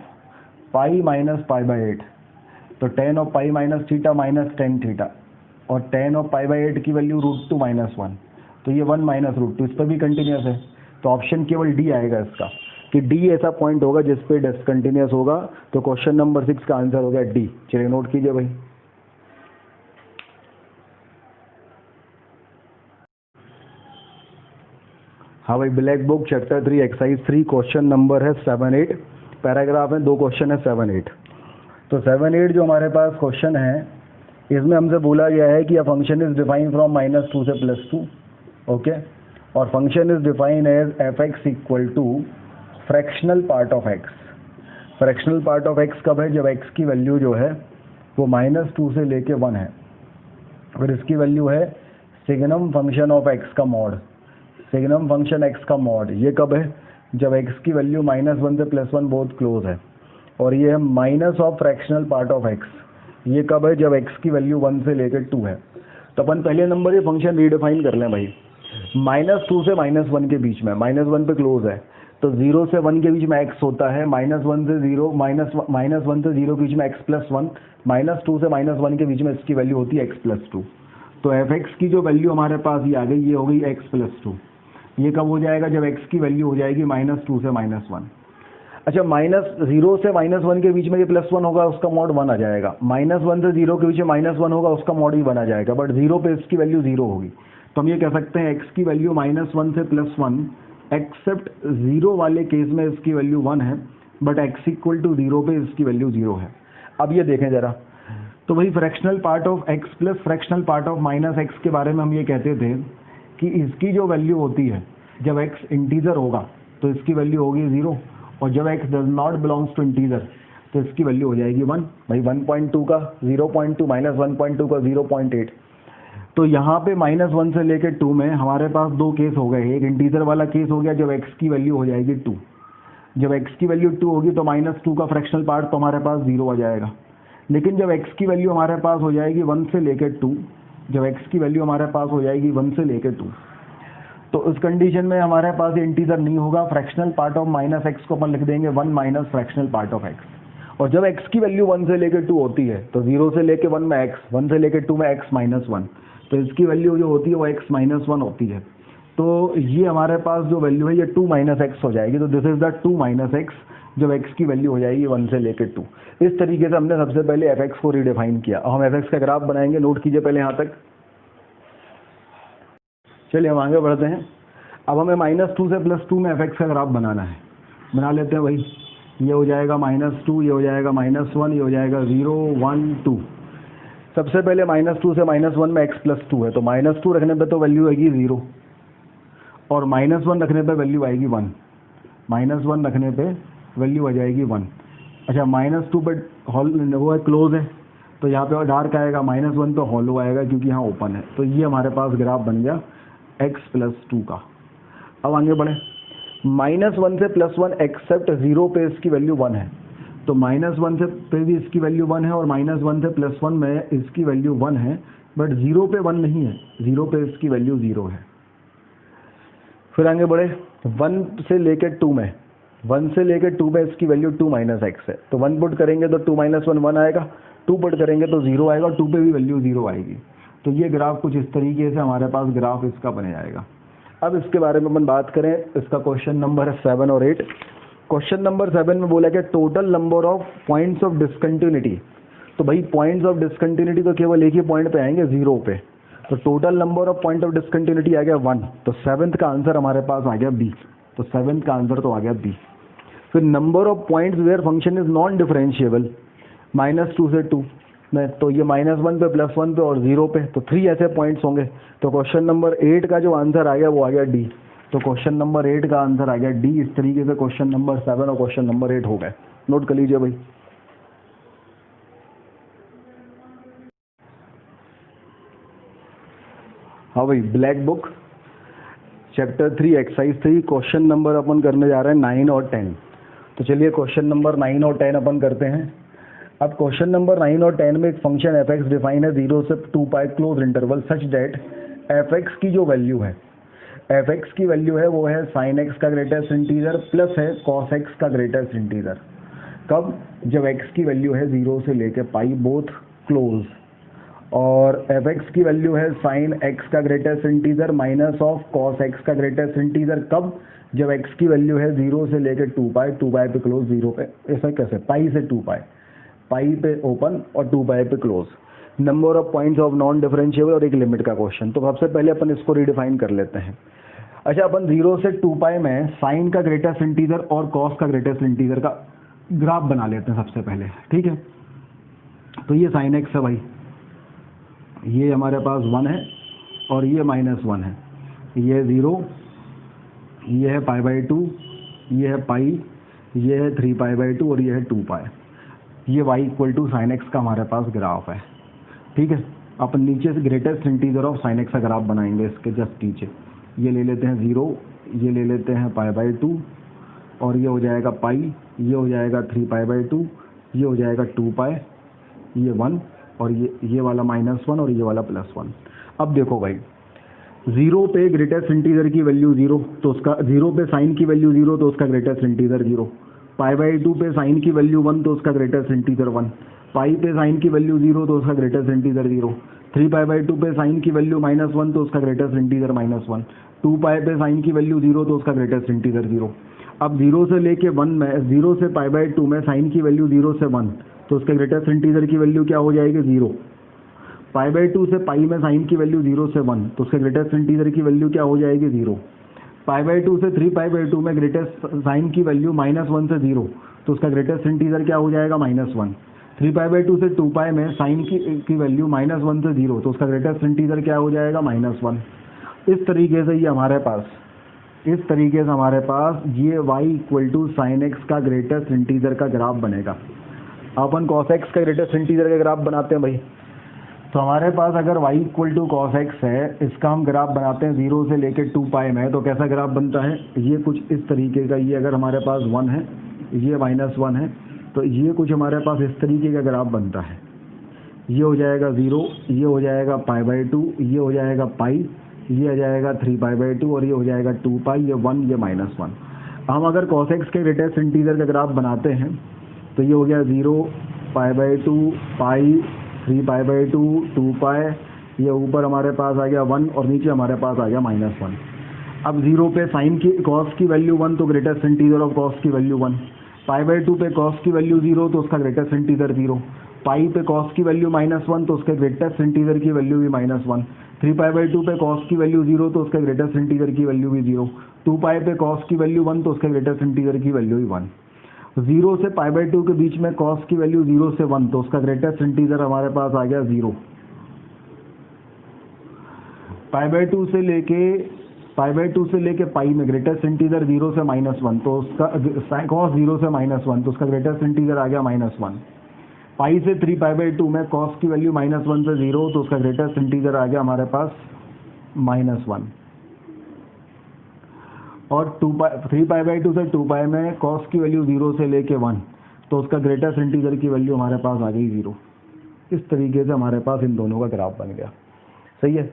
पाई माइनस π/8, तो tan of pi minus theta minus tan theta, और tan ऑफ π/8 की वैल्यू √2 - 1, तो ये 1 माइनस √2, इस पर भी कंटिन्यूस है, तो ऑप्शन केवल डी आएगा इसका, कि डी ऐसा पॉइंट होगा जिस पे डिसकंटिन्यूस होगा। तो क्वेश्चन नंबर 6 का आंसर हो गया डी। चलिए नोट कीजिए भाई। हाँ भाई, black book chapter 3 exercise 3 question number है 7, 8, पैराग्राफ में 2 क्वेश्चन है 7, 8। तो 7, 8 जो हमारे पास क्वेश्चन है, इसमें हमसे बोला गया है कि a function is define from -2 से +2, ओके, और function is define as f(x) equal to fractional part of x। Fractional part of x कब है? जब x की वैल्यू जो है वो -2 से लेके 1 है, फिर इसकी वैल्यू है सिग्नम फंक्शन ऑफ x का मॉड, सिग्नम फंक्शन x का मॉड, ये कब है? जब x की वैल्यू -1 से +1 बहुत क्लोज है, और ये है minus of fractional part of x, ये कब है? जब x की वैल्यू 1 से लेकर 2 है। तो अपन पहले नंबर ये फंक्शन रीडिफाइन कर लें भाई, -2 से -1 के बीच में, -1 पे क्लोज है, तो 0 से 1 के बीच में x होता है, -1 से 0, -1 से 0 के बीच में x + 1, -2 से -1 के बीच में इसकी वैल्यू होती है x + 2। तो f(x) की जो वैल्यू हमारे पास ये आ गई, ये हो गई x + 2। ये कब हो जाएगा? जब x की वैल्यू हो जाएगी -2 से -1। अच्छा, -0 से -1 के बीच में ये +1 होगा, उसका मॉड 1 आ जाएगा, -1 से 0 के बीच में -1 होगा, उसका मॉड भी 1 आ जाएगा, बट 0 पे इसकी वैल्यू 0 होगी। तो हम ये कह सकते हैं x की वैल्यू -1 से +1, एक्सेप्ट 0 वाले केस में इसकी वैल्यू 1 है, बट x = 0 पे इसकी वैल्यू 0 है। अब ये देखें जरा, तो वही fractional part of x plus fractional part of -x के बारे में हम ये कहते थे कि इसकी जो वैल्यू होती है, जब x इंटीजर होगा तो इसकी वैल्यू होगी 0, और जब x does not belongs to integer तो इसकी वैल्यू हो जाएगी 1। भाई 1.2 का 0.2 -1.2 का 0.8, तो यहाँ पे -1 से लेके 2 में हमारे पास दो केस हो गए। एक इंटीजर वाला केस हो गया जब x की वैल्यू हो जाएगी 2। जब x की वैल्यू 2 होगी तो -2 का फ्रैक्शनल पार्ट तो हमारे पास 0 आ जाएगा। लेकिन जब x की वैल्यू हमारे पास हो जाएगी 1 से लेके 2, जब x की वैल्यू हमारे पास हो जाएगी 1 से लेके 2, तो उस कंडीशन में हमारे पास इंटीजर नहीं होगा। फ्रैक्शनल पार्ट ऑफ -x को अपन लिख देंगे 1 minus fractional part of x। और जब x की वैल्यू 1 से लेके 2 होती है तो 0 से लेके 1 में x, 1 से लेके 2 में x माइनस 1, तो इसकी वैल्यू जो होती है वो x माइनस 1 होती है। तो ये हमारे पास जो वैल्यू है ये 2 माइनस एक्स हो जाएगी। तो this is the 2 minus x जब x की वैल्यू हो जाएगी 1 से लेके 2। इस तरीके से हमने सबसे पहले fx को रिडिफाइन किया। अब हम fx का ग्राफ बनाएंगे, नोट कीजिए पहले यहाँ तक। चलिए हम आगे बढ़ते हैं। अब हमें -2 से +2 में fx का ग्राफ बनाना है। बना लेते हैं भाई। ये हो जाएगा -2, ये हो जाएगा -1, ये हो जाएगा 0 1 2। सबसे पहले -2 से -1 में x + 2 है, तो -2 रखने पे तो वैल्यू आएगी 0 और -1 रखने पे वैल्यू आएगी 1। -1 रखने पे वैल्यू आ जाएगी 1। अच्छा, -2 पे वो है क्लोज है, तो यहाँ पे डार्क आएगा। -1 पे हॉलो आएगा क्योंकि यहाँ ओपन है। तो ये हमारे पास ग्राफ बन गया x + 2 का। अब आगे बढ़े। -1 से +1 एक्सेप्ट 0 पे इसकी वैल्यू 1 है, तो -1 से पे भी इसकी वैल्यू 1 है और -1 से +1 में इसकी वैल्यू 1 है, बट 0 पे 1 नहीं है, 0 पे इसकी वैल्यू 0 है। फिर आगे बढ़े। 1 से लेके 2 में, 1 से लेके 2 में इसकी वैल्यू 2 माइनस एक्स है, तो 1 पुट करेंगे तो 2 - 1 1 आएगा, 2 पुट करेंगे तो 0 आएगा, 2 पे भी वैल्यू 0 आएगी। तो ये ग्राफ कुछ इस तरीके से हमारे पास ग्राफ इसका बन जाएगा। अब इसके बारे में अपन बात करें, इसका क्वेश्चन नंबर है 7 और 8। क्वेश्चन नंबर 7 में बोला कि total number of points of discontinuity. तो भाई पॉइंट्स ऑफ डिसकंटिन्यूटी तो केवल एक ही पॉइंट पे आएंगे, 0 पे। तो total number of point of discontinuity आ गया 1, तो 7th का आंसर हमारे पास आ गया बी। तो 7th का आंसर तो आ गया बी। फिर number of points where function is non differentiable, -2 से 2 में, तो ये -1 पे +1 पे और 0 पे, तो 3 ऐसे पॉइंट्स होंगे। तो क्वेश्चन नंबर 8 का जो आंसर आ गया वो आ गया डी। तो क्वेश्चन नंबर 8 का आंसर आ गया डी। इस तरीके से क्वेश्चन नंबर 7 और क्वेश्चन नंबर 8 हो गए। नोट कर लीजिए भाई। हाँ भाई, black book chapter 3 exercise 3 question number अपन करने जा रहे हैं 9 और 10। तो चलिए क्वेश्चन नंबर 9 और 10 अपन करते हैं। अब क्वेश्चन नंबर 9 और 10 में एक फंक्शन f(x) डिफाइन है 0 से 2π क्लोज इंटरवल सच डेट f(x) की जो वैल्यू है, f(x) की वैल्यू है वो है sin x का ग्रेटेस्ट इंटीजर प्लस है cos x का ग्रेटेस्ट इंटीजर। कब? जब x की वैल्यू है 0 से लेके π बोथ क्लोज, और f(x) की वैल्यू है sin x का greatest integer minus of cos x का ग्रेटेस्ट इंटीजर। कब? जब x की वैल्यू है 0 से लेके 2π पे क्लोज, 0 पे। ऐसा कैसे? π से 2π, π पे ओपन और 2π पे close. Number of points of non differentiable और एक लिमिट का क्वेश्चन। तो सबसे पहले अपन इसको रिडिफाइन कर लेते हैं। अच्छा, अपन 0 से 2π में साइन का ग्रेटेस्ट इंटीजर और कॉस का ग्रेटेस्ट इंटीजर का ग्राफ बना लेते हैं सबसे पहले, ठीक है। तो ये sin x है भाई, ये हमारे पास 1 है और ये -1 है, ये 0, ये है π/2, ये है π, ये है 3π/2 और ये है 2π। ये y = sin x का हमारे पास ग्राफ है, ठीक है। अपन नीचे से greatest integer of sin x का ग्राफ बनाएंगे इसके जस्ट नीचे। ये ले लेते हैं 0, ये ले लेते हैं π/2 और ये हो जाएगा π, ये हो जाएगा 3π/2, ये हो जाएगा 2π, ये 1 और ये वाला -1 और ये वाला +1। अब देखो भाई, 0 पे ग्रेटेस्ट इंटीजर की वैल्यू 0, तो उसका 0 पे साइन की वैल्यू 0, तो उसका ग्रेटेस्ट इंटीजर 0। π/2 पे साइन की वैल्यू 1, तो उसका ग्रेटेस्ट इंटीजर 1। π पे साइन की वैल्यू 0, तो उसका ग्रेटेस्ट इंटीजर 0। 3π/2 पे साइन की वैल्यू -1, तो उसका ग्रेटेस्ट इंटीजर -1। 2π पे साइन की वैल्यू 0, तो उसका ग्रेटेस्ट इंटीजर 0। अब 0 से लेके 1 में, 0 से π/2 में साइन की वैल्यू 0 से 1, तो उसके ग्रेटेस्ट इंटीजर की वैल्यू क्या हो जाएगी? 0। π/2 से π में साइन की वैल्यू 0 से 1, तो उसके ग्रेटेस्ट इंटीजर की वैल्यू क्या हो जाएगी? 0। π/2 से 3π/2 में ग्रेटेस्ट साइन की वैल्यू -1 से 0, तो उसका ग्रेटेस्ट इंटीजर क्या हो जाएगा? -1। 3π/2 से 2π में साइन की वैल्यू -1 से 0, तो उसका ग्रेटेस्ट इंटीजर क्या हो जाएगा? -1। इस तरीके से ये हमारे पास, इस तरीके से हमारे पास ये y = sin x का ग्रेटेस्ट इंटीजर का ग्राफ बनेगा। अपन cos x का ग्रेटेस्ट इंटीजर का ग्राफ बनाते हैं भाई। तो हमारे पास अगर y equal to cos x है, इसका हम ग्राफ बनाते हैं 0 से लेके 2 पाई में, तो कैसा ग्राफ बनता है? ये कुछ इस तरीके का, ये अगर हमारे पास 1 है, ये -1 है, तो ये कुछ हमारे पास इस तरीके का ग्राफ बनता है। ये हो जाएगा 0, ये हो जाएगा π/2, ये हो जाएगा पाई, ये हो जाएगा 3π/2 और ये हो जाएगा 2 पाई, ये 1, ये -1। हम अगर cos x के ग्रेटेस्ट इंटीजर का ग्राफ बनाते हैं तो ये हो गया 0, π/2, पाई, 3π/2, 2 पाई, ये ऊपर हमारे पास आ गया 1 और नीचे हमारे पास आ गया -1। अब 0 पे साइन की cos की वैल्यू 1 तो ग्रेटेस्ट इंटीजर ऑफ cos की वैल्यू 1, π/2 पे cos की वैल्यू 0 तो उसका ग्रेटेस्ट इंटीजर 0, पाई पे cos की वैल्यू -1 तो उसके ग्रेटेस्ट इंटीजर की वैल्यू भी -1, 3π/2 पे cos की वैल्यू 0 तो उसके ग्रेटेस्ट इंटीजर की वैल्यू भी 0, 2 पाई पे cos की वैल्यू 1 तो उसके ग्रेटेस्ट इंटीजर की वैल्यू भी 1। 0 से π/2 के बीच में cos की वैल्यू 0 से 1 तो उसका ग्रेटेस्ट इंटीजर हमारे पास आ गया 0। π/2 से लेके पाई में ग्रेटेस्ट इंटीजर 0 से -1 तो उसका cos 0 से -1 तो उसका ग्रेटेस्ट इंटीजर आ गया -1। पाई से 3π/2 में cos की वैल्यू -1 से 0 तो उसका ग्रेटेस्ट इंटीजर आ गया हमारे पास -1। और 3π/2 से 2 पाई में cos की वैल्यू 0 से लेके 1 तो उसका ग्रेटेस्ट इंटीजर की वैल्यू हमारे पास आ गई 0। इस तरीके से हमारे पास इन दोनों का ग्राफ बन गया। सही है।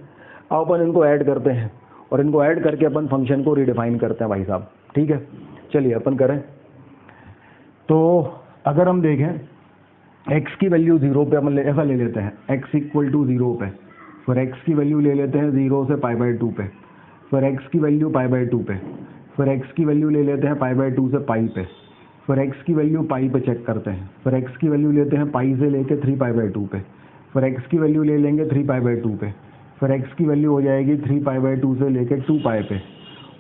अब अपन इनको ऐड करते हैं और इनको ऐड करके अपन फंक्शन को रिडिफाइन करते हैं भाई साहब। ठीक है, चलिए अपन करें। तो अगर हम देखें x की वैल्यू 0 पे हम ऐसा ले लेते हैं, x इक्वल टू 0 पे, फिर x की वैल्यू ले लेते हैं 0 से π/2 पे, फिर x की वैल्यू π/2 पे, फिर x की वैल्यू ले लेते हैं π/2 से पाई पे, फिर x की वैल्यू पाई पे चेक करते हैं, फिर x की वैल्यू लेते हैं पाई से लेके 3π/2 पे, फिर x की वैल्यू ले लेंगे 3π/2 पे, फिर x की वैल्यू हो जाएगी 3π/2 से लेके 2 पाई पे,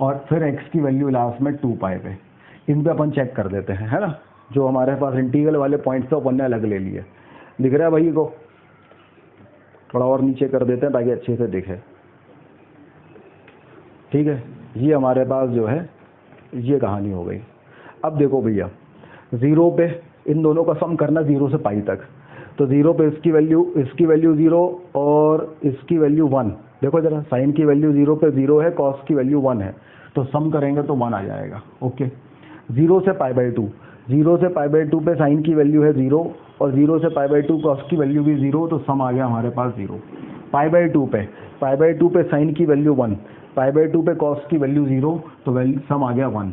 और फिर x की वैल्यू लास्ट में 2 पाई पे। इन पे अपन चेक कर देते हैं, है ना। जो हमारे पास इंटीग्रल वाले पॉइंट्स तो अपन ने अलग ले लिए। दिख रहा है भाई को? थोड़ा और नीचे कर देते हैं ताकि अच्छे से दिखे। ठीक है, ये हमारे पास जो है ये कहानी हो गई। अब देखो भैया, 0 पे इन दोनों का सम करना 0 से पाई तक, तो 0 पे इसकी वैल्यू 0 और इसकी वैल्यू 1। देखो जरा, साइन की वैल्यू 0 पे 0 है, कॉस की वैल्यू 1 है, तो सम करेंगे तो 1 आ जाएगा। ओके। 0 से π/2 पे साइन की वैल्यू है 0 और 0 से π/2 कॉस की वैल्यू भी 0, तो सम आ गया हमारे पास 0। π/2 पे साइन की वैल्यू 1, π/2 पे कॉस की वैल्यू 0, तो सम आ गया 1।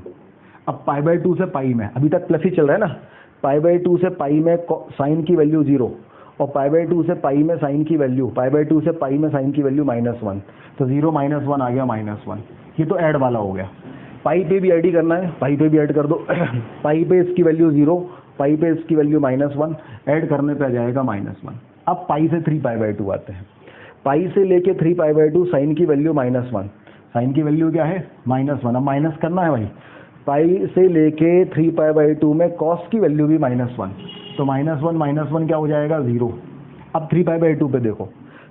अब π/2 से पाई में, अभी तक प्लस ही चल रहा है ना, π/2 से पाई में साइन की वैल्यू 0 और π/2 से पाई में साइन की वैल्यू, π/2 से पाई में साइन की वैल्यू -1, तो 0 -1 आ गया -1। ये तो ऐड वाला हो गया। पाई पे भी ऐड ही करना है, पाई पे भी ऐड कर दो। पाई पे इसकी वैल्यू 0, पाई पे इसकी वैल्यू -1, ऐड करने पे आ जाएगा -1। अब पाई से 3π/2 आते हैं। पाई से लेके 3π/2 साइन की वैल्यू -1, साइन की वैल्यू क्या है? -1। अब माइनस करना है भाई। पाई से लेके 3π/2 में कॉस की वैल्यू भी -1, तो -1 क्या हो जाएगा? 0। अब 3π/2 पे देखो,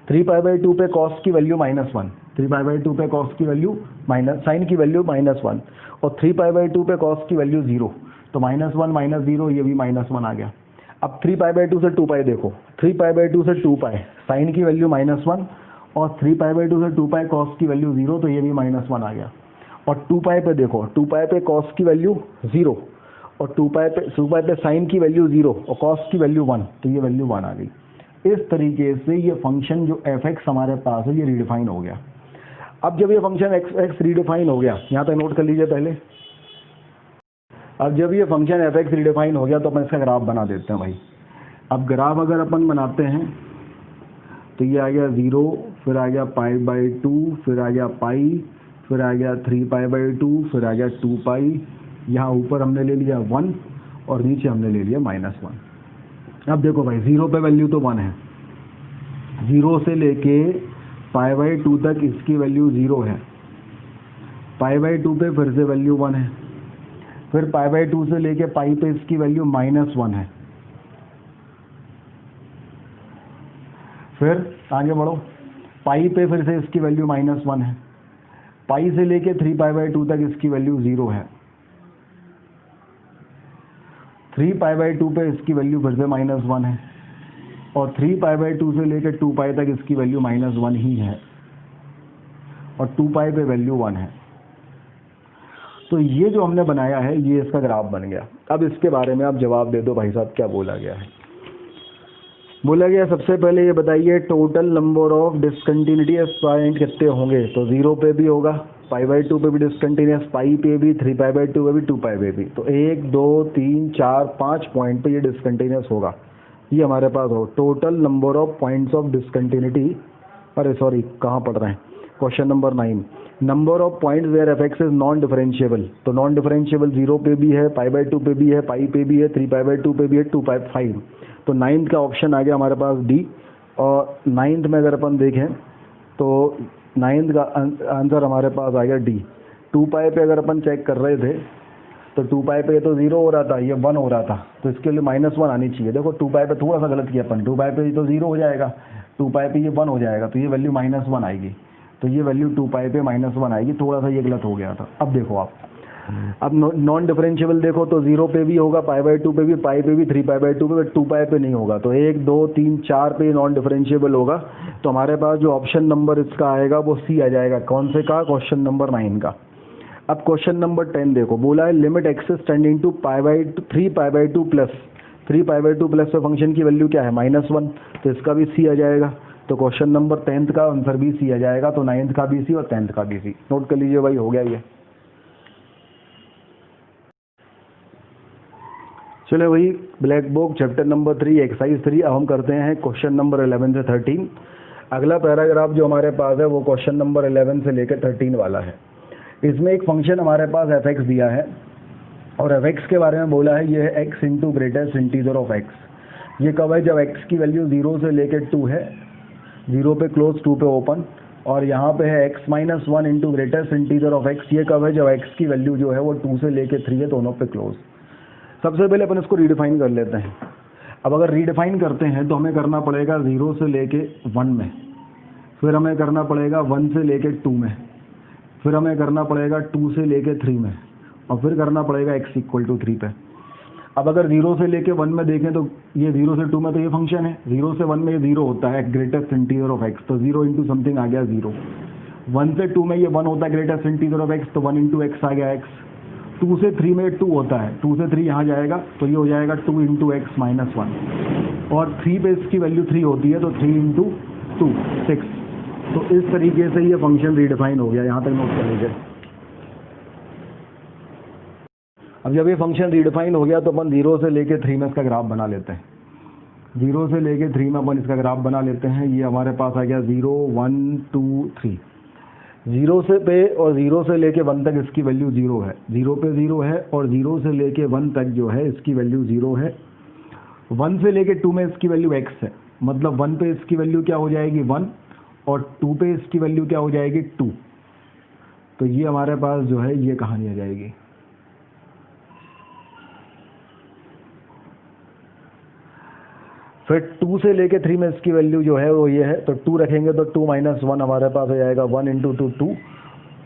3π/2 पे कॉस की वैल्यू -1, 3π/2 पे कॉस की वैल्यू साइन की वैल्यू -1 और 3π/2 पे कॉस की वैल्यू 0, तो -1 -0 ये भी -1 आ गया। अब 3π/2 से 2 पाई देखो, 3π/2 से 2 पाई साइन की वैल्यू -1 और 3π/2 से 2 पाई कॉस की वैल्यू 0, तो ये भी -1 आ गया। और 2 पाई पे देखो, 2 पाई पे कॉस की वैल्यू 0 और 2 पाई पे साइन की वैल्यू 0 और कॉस की वैल्यू 1, तो ये वैल्यू 1 आ गई। इस तरीके से ये फंक्शन जो f(x) हमारे पास है ये रिडिफाइन हो गया। अब जब ये फंक्शन x रिडिफाइन हो गया, यहाँ पे नोट कर लीजिए पहले। अब जब ये फंक्शन f(x) रिडिफाइन हो गया तो अपन इसका ग्राफ बना देते हैं भाई। अब ग्राफ अगर अपन बनाते हैं तो ये आ गया 0, फिर आ गया π/2, फिर आ गया पाई, फिर आ गया 3π/2, फिर आ गया 2 पाई। यहाँ ऊपर हमने ले लिया 1 और नीचे हमने ले लिया -1। अब देखो भाई, 0 पे वैल्यू तो 1 है, 0 से लेके π/2 तक इसकी वैल्यू 0 है, π/2 पे फिर से वैल्यू 1 है, फिर π/2 से लेके पाई पे इसकी वैल्यू -1 है। फिर आगे बढ़ो, पाई पे फिर से इसकी वैल्यू -1 है, पाई से लेके 3π/2 तक इसकी वैल्यू 0 है, 3π/2 पे इसकी वैल्यू फिर से -1 है, और 3π/2 से लेकर 2π तक इसकी वैल्यू -1 ही है और 2π पे वैल्यू 1 है। तो ये जो हमने बनाया है ये इसका ग्राफ बन गया। अब इसके बारे में आप जवाब दे दो भाई साहब, क्या बोला गया है। बोला गया सबसे पहले ये बताइए total number of discontinuity point कितने होंगे। तो 0 पे भी होगा, π/2 पे भी डिसकंटिन्यूस, पाई पे भी, 3π/2 पे भी, 2π पे भी। तो 1 2 3 4 5 पॉइंट पे ये डिसकंटिन्यूस होगा। ये हमारे पास हो total number of points of discontinuity. अरे सॉरी, कहाँ पढ़ रहे हैं, question number 9, number of points where f(x) is non differentiable. तो नॉन डिफरेंशिएबल 0 पे भी है, π/2 पे भी है, पाई पे भी है, 3π/2 पे भी है, 2π 5। तो 9th का ऑप्शन आ गया हमारे पास डी। और 9th में अगर अपन देखें तो 9th का आंसर हमारे पास आ गया डी। 2π पे अगर अपन चेक कर रहे थे तो 2π पे तो 0 हो रहा था, ये 1 हो रहा था, तो इसके लिए -1 आनी चाहिए। देखो 2π पे थोड़ा सा गलत किया अपन, 2π पे तो 0 हो जाएगा, 2π पे ये 1 हो जाएगा, तो ये वैल्यू -1 आएगी। तो ये वैल्यू 2π पे -1 आएगी, थोड़ा सा ये गलत हो गया था। अब देखो आप, अब नॉन डिफरेंशिएबल देखो तो 0 पे भी होगा, π/2 पे भी, पाई पे भी, 3π/2 पे, 2π पे नहीं होगा। तो 1 2 3 4 पे नॉन डिफरेंशिएबल होगा। तो हमारे पास जो ऑप्शन नंबर इसका आएगा वो सी आ जाएगा। कौन से का? क्वेश्चन नंबर 9 का। अब क्वेश्चन नंबर 10 देखो, बोला है limit x is tending to 3π/2 plus 3π/2 plus पे फंक्शन की वैल्यू क्या है? -1। तो इसका भी सी आ जाएगा। तो क्वेश्चन नंबर 10th का आंसर भी सी आ जाएगा। तो 9th का भी सी और 10th का भी सी। नोट कर लीजिए भाई, हो गया ये। चलो वही black book chapter number 3 exercise 3। अब हम करते हैं क्वेश्चन नंबर 11 से 13। अगला पैराग्राफ जो हमारे पास है वो क्वेश्चन नंबर 11 से लेकर 13 वाला है। इसमें एक फंक्शन हमारे पास f(x) दिया है और f(x) के बारे में बोला है ये है x into greatest integer of x। ये कब है? जब x की वैल्यू 0 से लेकर 2 है, 0 पे क्लोज 2 पे ओपन, और यहाँ पे है x - 1 into greatest integer of x। ये कब है? जब x की वैल्यू जो है वो 2 से लेकर 3 है, दोनों पे क्लोज। सबसे पहले अपन इसको रीडिफाइन कर लेते हैं। अब अगर रीडिफाइन करते हैं तो हमें करना पड़ेगा 0 से लेके 1 में, फिर हमें करना पड़ेगा 1 से लेके 2 में, फिर हमें करना पड़ेगा 2 से लेके 3 में, और फिर करना पड़ेगा x = 3 पे। अब अगर 0 से लेके 1 में देखें तो ये 0 से 2 में तो ये फंक्शन है, 0 से 1 में ये 0 होता है ग्रेटेस्ट इंटीजर ऑफ x, तो 0 इंटू समथिंग आ गया 0। 1 से 2 में ये 1 होता है ग्रेटेस्ट इंटीजर ऑफ x, तो 1 इंटू x आ गया x। 2 से 3 में 2 होता है, 2 से 3 यहाँ जाएगा, तो ये हो जाएगा 2 इंटू x - 1। और 3 पे इसकी वैल्यू 3 होती है, तो 3 इंटू 2 6। तो इस तरीके से ये फंक्शन रीडिफाइन हो गया। यहाँ तक नोट कर लीजिए। अब जब ये फंक्शन रीडिफाइन हो गया तो अपन 0 से लेके 3 में इसका ग्राफ बना लेते हैं। 0 से लेके 3 में अपन इसका ग्राफ बना लेते हैं। ये हमारे पास आ गया 0 1 2 3। 0 से पे और 0 से लेके 1 तक इसकी वैल्यू 0 है, 0 पे 0 है, और 0 से लेके 1 तक जो है इसकी वैल्यू 0 है। 1 से लेके 2 में इसकी वैल्यू x है, मतलब 1 पे इसकी वैल्यू क्या हो जाएगी 1, और 2 पे इसकी वैल्यू क्या हो जाएगी 2। तो ये हमारे पास जो है ये कहानी आ जाएगी। फिर 2 से लेके 3 में इसकी वैल्यू जो है वो ये है, तो 2 रखेंगे तो 2 - 1 हमारे पास हो जाएगा 1 इंटू 2 2।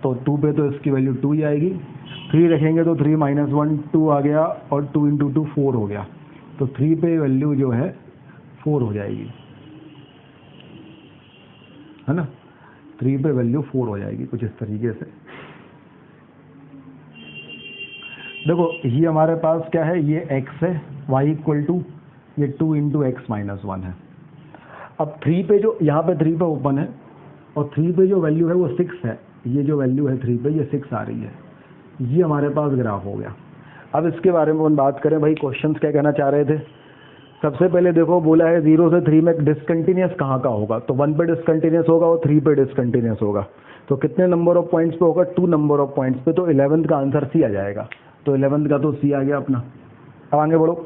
तो 2 पे तो इसकी वैल्यू 2 ही आएगी। 3 रखेंगे तो 3 - 1 2 आ गया, और 2 इंटू 2 4 हो गया। तो 3 पे वैल्यू जो है 4 हो जाएगी, है ना। 3 पे वैल्यू 4 हो जाएगी कुछ इस तरीके से। देखो ये हमारे पास क्या है, ये x है, y = ये 2 इंटू x - 1 है। अब 3 पे जो यहाँ पे 3 पे ओपन है, और 3 पे जो वैल्यू है वो 6 है। ये जो वैल्यू है 3 पे ये 6 आ रही है। ये हमारे पास ग्राफ हो गया। अब इसके बारे में हम बात करें भाई, क्वेश्चंस क्या कहना चाह रहे थे। सबसे पहले देखो बोला है 0 से 3 में डिसकंटिन्यूस कहाँ का होगा। तो 1 पे डिसकंटिन्यूस होगा और 3 पे डिसकंटिन्यूस होगा। तो कितने नंबर ऑफ पॉइंट्स पे होगा? 2 नंबर ऑफ पॉइंट्स पे। तो 11th का आंसर सी आ जाएगा। तो 11th का तो सी आ गया अपना। अब आगे बढ़ो,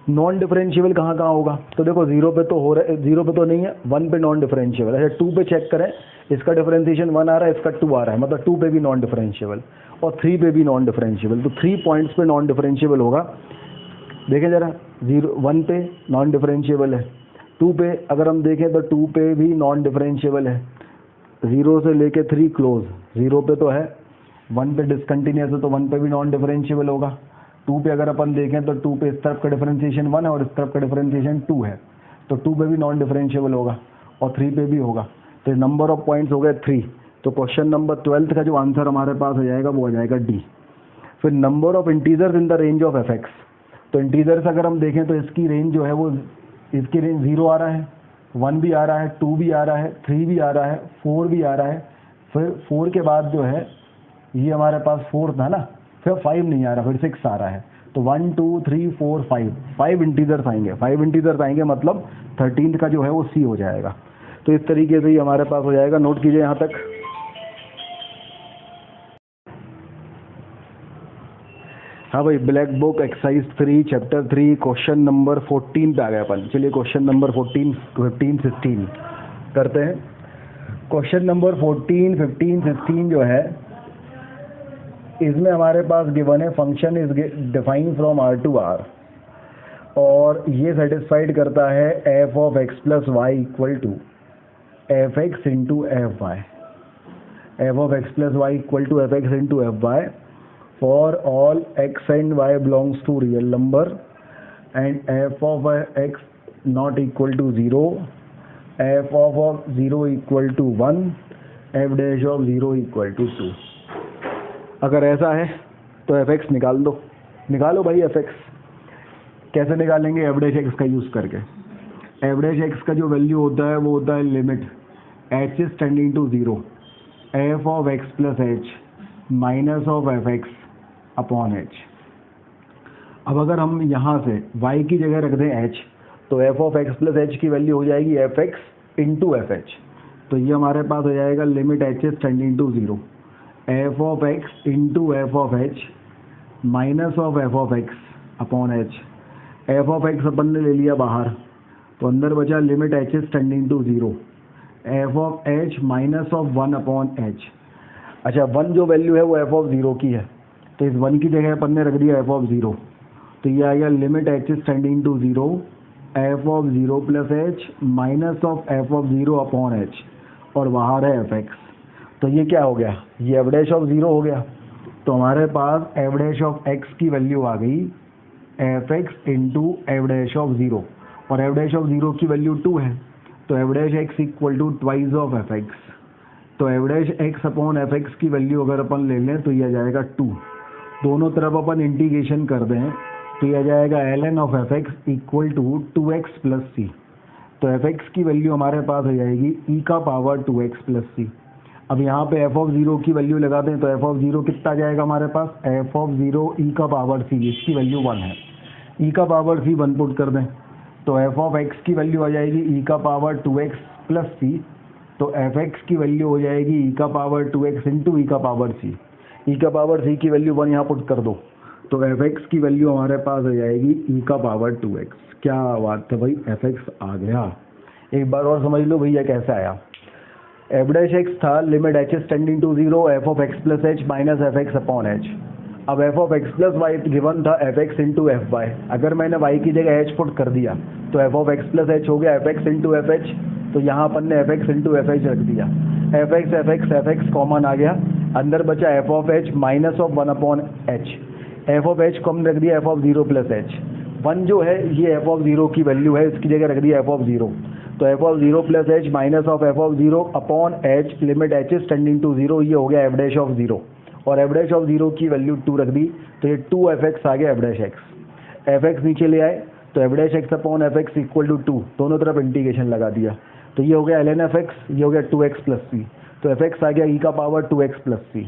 नॉन डिफरेंशिएबल कहाँ कहाँ होगा। तो देखो 0 पे तो हो रहा है, 0 पे तो नहीं है, 1 पे नॉन डिफरेंशिएबल है। 2 पे चेक करें, इसका डिफरेंशिएशन 1 आ रहा है, इसका 2 आ रहा है, मतलब 2 पे भी नॉन डिफरेंशिएबल, और 3 पे भी नॉन डिफरेंशिएबल। तो 3 पॉइंट्स पे नॉन डिफरेंशिएबल होगा। देखें जरा, 1 पे नॉन डिफरेंशिएबल है, 2 पे अगर हम देखें तो 2 पे भी नॉन डिफरेंशिएबल है, 0 से लेके 3 क्लोज, 0 पे तो है, 1 पे डिसकंटिन्यूस है तो 1 पे भी नॉन डिफरेंशिएबल होगा। 2 पे अगर अपन देखें तो 2 पे इस तरफ का डिफरेंशिएशन 1 है और इस तरफ का डिफरेंशिएशन 2 है, तो 2 पे भी नॉन डिफरेंशिएबल होगा और 3 पे भी होगा, तो नंबर ऑफ पॉइंट्स हो गए 3। तो क्वेश्चन नंबर 12 का जो आंसर हमारे पास हो जाएगा वो हो जाएगा डी। फिर number of integers in the range of f x, तो इंटीजर्स अगर हम देखें तो इसकी रेंज जो है वो, इसकी रेंज 0 आ रहा है, 1 भी आ रहा है, 2 भी आ रहा है, 3 भी आ रहा है, 4 भी आ रहा है, फिर 4 के बाद जो है ये हमारे पास 4 था ना, फिर 5 नहीं आ रहा, फिर 6 आ रहा है। तो 1 2 3 4 5 इंटीजर्स आएंगे, 5 इंटीजर्स आएंगे, मतलब 13 का जो है वो सी हो जाएगा। तो इस तरीके से ही हमारे पास हो जाएगा, नोट कीजिए यहाँ तक। हाँ भाई, black book exercise 3 chapter 3 question number 14 पे आ गया अपन। चलिए क्वेश्चन नंबर 14 15 16 करते हैं। क्वेश्चन नंबर 14 15 16 जो है, इसमें हमारे पास गिवन है function is define from R to R, और ये सेटिस्फाइड करता है f of x plus y equal to f x into f y, f of x plus y equal to f x into f y for all x and y belongs to real number and f of x not equal to 0, f of 0 equal to 1, f dash of 0 equal to 2। अगर ऐसा है तो एफ एक्स निकाल दो, निकालो भाई एफ एक्स। कैसे निकालेंगे? एफ डैश एक्स का यूज़ करके। एफ डैश एक्स का जो वैल्यू होता है वो होता है limit h is tending to 0 f of x plus h minus of f x upon h. अब अगर हम यहाँ से y की जगह रख दें h, तो f of x plus h की वैल्यू हो जाएगी f x into f h. तो ये हमारे पास हो जाएगा limit h is tending to 0 f of x into f of h minus of f of x upon h. F of x अपन ने ले लिया बाहर, तो अंदर बचा limit h is tending to 0 f of h minus of 1 upon h. अच्छा, 1 जो वैल्यू है वो एफ ऑफ 0 की है, तो इस 1 की जगह अपन ने रख दिया एफ ऑफ 0, तो ये आ गया limit h is tending to 0 f of 0 plus h minus of f of 0 upon h, और बाहर है एफ एक्स। तो ये क्या हो गया? ये एफ डैश ऑफ 0 हो गया। तो हमारे पास एफ डैश ऑफ एक्स की वैल्यू आ गई F x into F dash of 0, और एफ डैश ऑफ 0 की वैल्यू 2 है, तो f dash x equal to twice of f x. तो f dash x upon f x की वैल्यू अगर अपन ले लें तो ये आ जाएगा 2। दोनों तरफ अपन इंटीग्रेशन कर दें तो ये आ जाएगा ln of f x equal to 2x plus c. तो एफ एक्स की वैल्यू हमारे पास हो जाएगी e का पावर 2x प्लस सी। अब यहाँ पे एफ ऑफ 0 की वैल्यू लगा दें तो एफ ऑफ 0 कितना जाएगा हमारे पास? एफ ऑफ 0 e का पावर c, इसकी वैल्यू 1 है, e का पावर c 1 पुट कर दें तो एफ ऑफ x की वैल्यू आ जाएगी e का पावर 2x प्लस सी। तो एफ एक्स की वैल्यू हो जाएगी e का पावर 2x इंटू ई का पावर c। ई का पावर c की वैल्यू 1 यहाँ पुट कर दो, तो एफ एक्स की वैल्यू हमारे पास हो जाएगी e का पावर 2x। क्या बात है भाई, एफ एक्स आ गया। एक बार और समझ लो भैया कैसे आया। एफ डैश एक्स था limit h is tending to 0 f of x plus h minus f x upon h. अब f of x plus y given था f x into f y, अगर मैंने वाई की जगह एच पुट कर दिया तो f of x plus H हो गया F x into f h. तो यहाँ अपन ने F x into f H रख दिया, एफ एक्स कॉमन आ गया, अंदर बचा F of h minus of 1 upon h. F of H को हमने रख दिया एफ ऑफ 0 प्लस एच। 1 जो है ये एफ ऑफ 0 की वैल्यू है, इसकी जगह रख दिया एफ ऑफ 0, तो f of 0 plus h minus of f of 0 upon h limit h is tending to 0, ये हो गया एफ डैश ऑफ 0, और एफ डैश ऑफ 0 की वैल्यू 2 रख दी, तो ये 2 एफ एक्स आ गया f dash x. F x नीचे ले आए तो f dash x upon f x equal to 2, दोनों तरफ इंटीग्रेशन लगा दिया, तो ये हो गया ln एफ एक्स, ये हो गया 2x प्लस सी। तो एफ एक्स आ गया e का पावर 2x प्लस सी।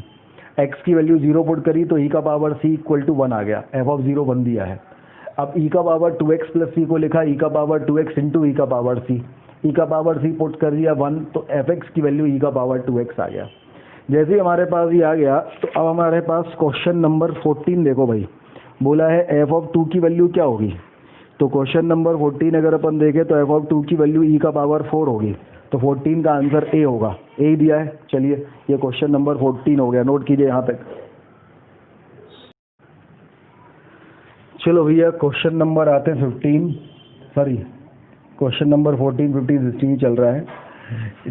x की वैल्यू 0 पुट करी तो e का पावर c इक्वल टू 1 आ गया, एफ ऑफ 0 1 दिया है। अब e का पावर 2x प्लस सी को लिखा e का पावर 2x इंटू ई का पावर c, e का पावर c पुट कर दिया 1, तो एफ एक्स की वैल्यू e का पावर 2x आ गया। जैसे ही हमारे पास ये आ गया तो अब हमारे पास क्वेश्चन नंबर 14 देखो भाई, बोला है एफ ऑफ 2 की वैल्यू क्या होगी। तो क्वेश्चन नंबर 14 अगर अपन देखें तो एफ ऑफ 2 की वैल्यू e का पावर 4 होगी, तो 14 का आंसर ए होगा, ए ही दिया है। चलिए ये क्वेश्चन नंबर 14 हो गया, नोट कीजिए यहाँ तक। चलो भैया क्वेश्चन नंबर आते हैं 15, सॉरी क्वेश्चन नंबर 14 15 16 चल रहा है।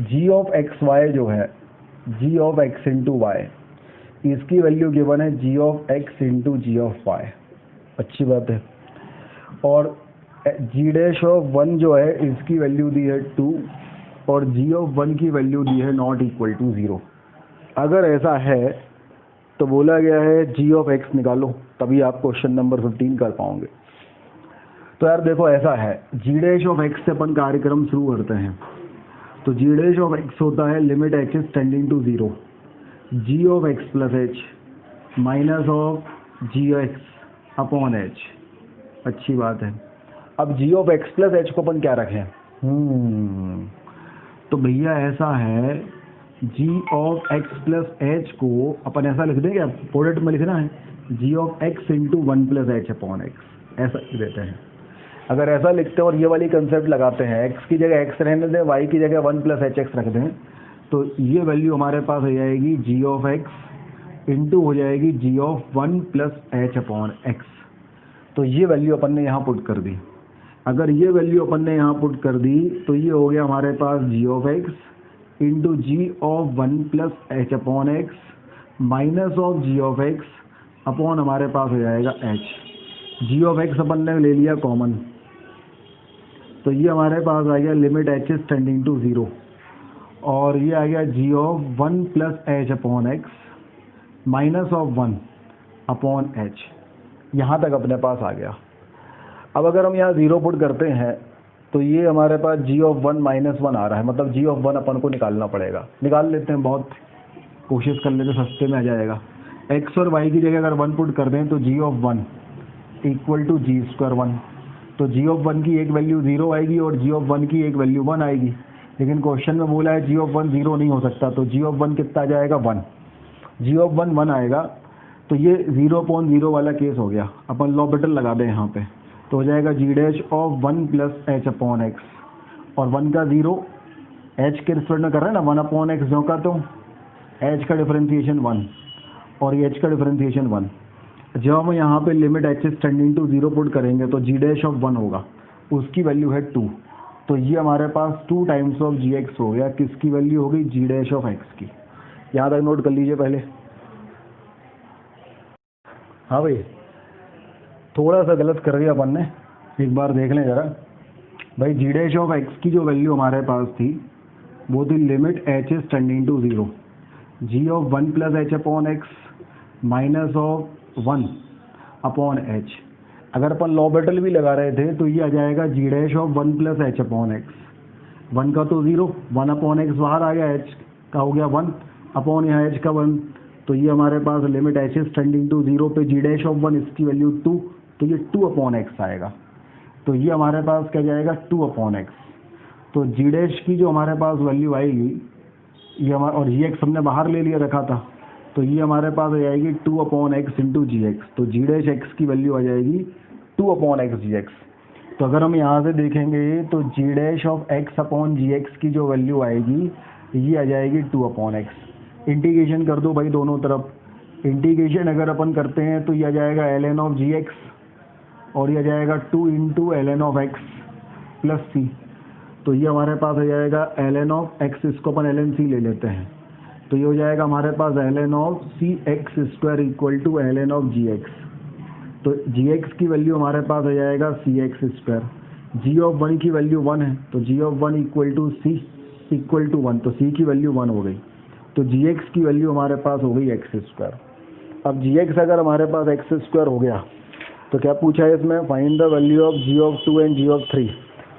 जी ऑफ एक्स वाई जो है, g of x into y, इसकी वैल्यू गिवन है g of x into g of y, अच्छी बात है। और जी डैश ऑफ 1 जो है इसकी वैल्यू दी है 2 और जी ऑफ 1 की वैल्यू दी है नॉट इक्वल टू 0। अगर ऐसा है तो बोला गया है जी ऑफ एक्स निकालो, तभी आप क्वेश्चन नंबर 15 कर पाओगे। तो यार देखो ऐसा है, जी डैश ऑफ एक्स से अपन कार्यक्रम शुरू करते हैं। तो जी डैश ऑफ एक्स होता है limit h is tending to 0 g of x plus h minus of g x upon h. अच्छी बात है। अब g of x plus h को अपन क्या रखें? तो भैया ऐसा है, g of x plus h को अपन ऐसा लिख देंगे, प्रोडक्ट में लिखना है g of x into 1 plus h upon x, ऐसा लिख देते हैं। अगर ऐसा लिखते हैं और ये वाली कंसेप्ट लगाते हैं, एक्स की जगह एक्स रहने दें, वाई की जगह 1 प्लस एच एक्स रख दें, तो ये वैल्यू हमारे पास हो जाएगी जी ऑफ एक्स इंटू हो जाएगी g of 1 plus h upon x. तो ये वैल्यू अपन ने यहाँ पुट कर दी। अगर ये वैल्यू अपन ने यहाँ पुट कर दी तो ये हो गया हमारे पास g of x into g of 1 plus h upon x minus of g of x upon हमारे पास हो जाएगा एच। जी ऑफ एक्स अपन ने ले लिया कॉमन, तो ये हमारे पास आ गया limit h is tending to 0 और ये आ गया g of 1 plus h upon x minus of 1 upon h. यहाँ तक अपने पास आ गया। अब अगर हम यहाँ 0 पुट करते हैं तो ये हमारे पास जी ऑफ 1 माइनस 1 आ रहा है, मतलब जी ऑफ 1 अपन को निकालना पड़ेगा। निकाल लेते हैं, बहुत कोशिश कर लेते, सस्ते में आ जाएगा। एक्स और वाई की जगह अगर 1 पुट कर दें तो g of 1 equal to g square 1। तो जी ऑफ 1 की एक वैल्यू 0 आएगी और जी ऑफ 1 की एक वैल्यू 1 आएगी, लेकिन क्वेश्चन में बोला है जी ऑफ 1 0 नहीं हो सकता, तो जी ऑफ 1 कितना आ जाएगा 1। जी ऑफ 1 1 आएगा, तो ये 0/0 वाला केस हो गया। अपन लॉपिटल लगा दें यहाँ पे, तो हो जाएगा g dash of 1 plus h upon x और 1 का 0 एच के रिस्पेक्ट में कर रहे हैं ना, 1 अपॉन एक्स जो का, तो एच का डिफरेंशिएशन 1 और ये एच का डिफरेंशिएशन 1। जब हम यहाँ पे limit h is tending to 0 put करेंगे तो जी डैश ऑफ 1 होगा, उसकी वैल्यू है 2। तो ये हमारे पास 2 टाइम्स ऑफ जी एक्स हो गया। किसकी वैल्यू हो गई? जी डैश ऑफ एक्स की। यहाँ तक नोट कर लीजिए पहले। हाँ भाई, थोड़ा सा गलत कर दिया अपन ने, एक बार देख लें ज़रा। भाई जी डैश ऑफ एक्स की जो वैल्यू हमारे पास थी वो थी limit h is tending to 0 g of 1 plus h upon x minus of 1 upon h. अगर अपन लॉपिटल भी लगा रहे थे तो ये आ जाएगा g dash of 1 plus h upon x. 1 का तो 0, 1 अपॉन एक्स बाहर आ गया, एच का हो गया 1 अपॉन यहाँ एच का 1। तो ये हमारे पास limit h is tending to 0 पे जी डैश ऑफ 1 इसकी वैल्यू 2, तो ये 2 अपॉन एक्स आएगा। तो ये हमारे पास क्या जाएगा 2 अपॉन एक्स। तो जी डैश की जो हमारे पास वैल्यू आएगी ये हमारा, और जी एक्स हमने बाहर ले लिया रखा था, तो ये हमारे पास आ जाएगी 2 अपॉन एक्स इंटू जी एक्स। तो जी डैश एक्स की वैल्यू आ जाएगी 2 अपॉन एक्स जी एक्स। तो अगर हम यहाँ से देखेंगे तो g dash of x upon g x की जो वैल्यू आएगी ये आ जाएगी 2 अपॉन एक्स। इंटीग्रेशन कर दो भाई दोनों तरफ। इंटीग्रेशन अगर अपन करते हैं तो ये आ जाएगा l N of g x और ये आ जाएगा 2 into l N of x plus c. तो ये हमारे पास आ जाएगा एल एन ऑफ एक्स, इसको अपन एल एन सी ले लेते हैं, तो ये हो जाएगा हमारे पास l N of c x square equal to l N of g x. तो जी एक्स की वैल्यू हमारे पास आ जाएगा c x square. G of 1 की वैल्यू 1 है, तो g of 1 equal to c equal to 1, तो सी की वैल्यू 1 हो गई। तो जी एक्स की वैल्यू हमारे पास हो गई एक्स स्क्वायर। अब जी एक्स अगर हमारे पास एक्स स्क्वायर हो गया तो क्या पूछा है इसमें? Find the value of g of 2 and g of 3।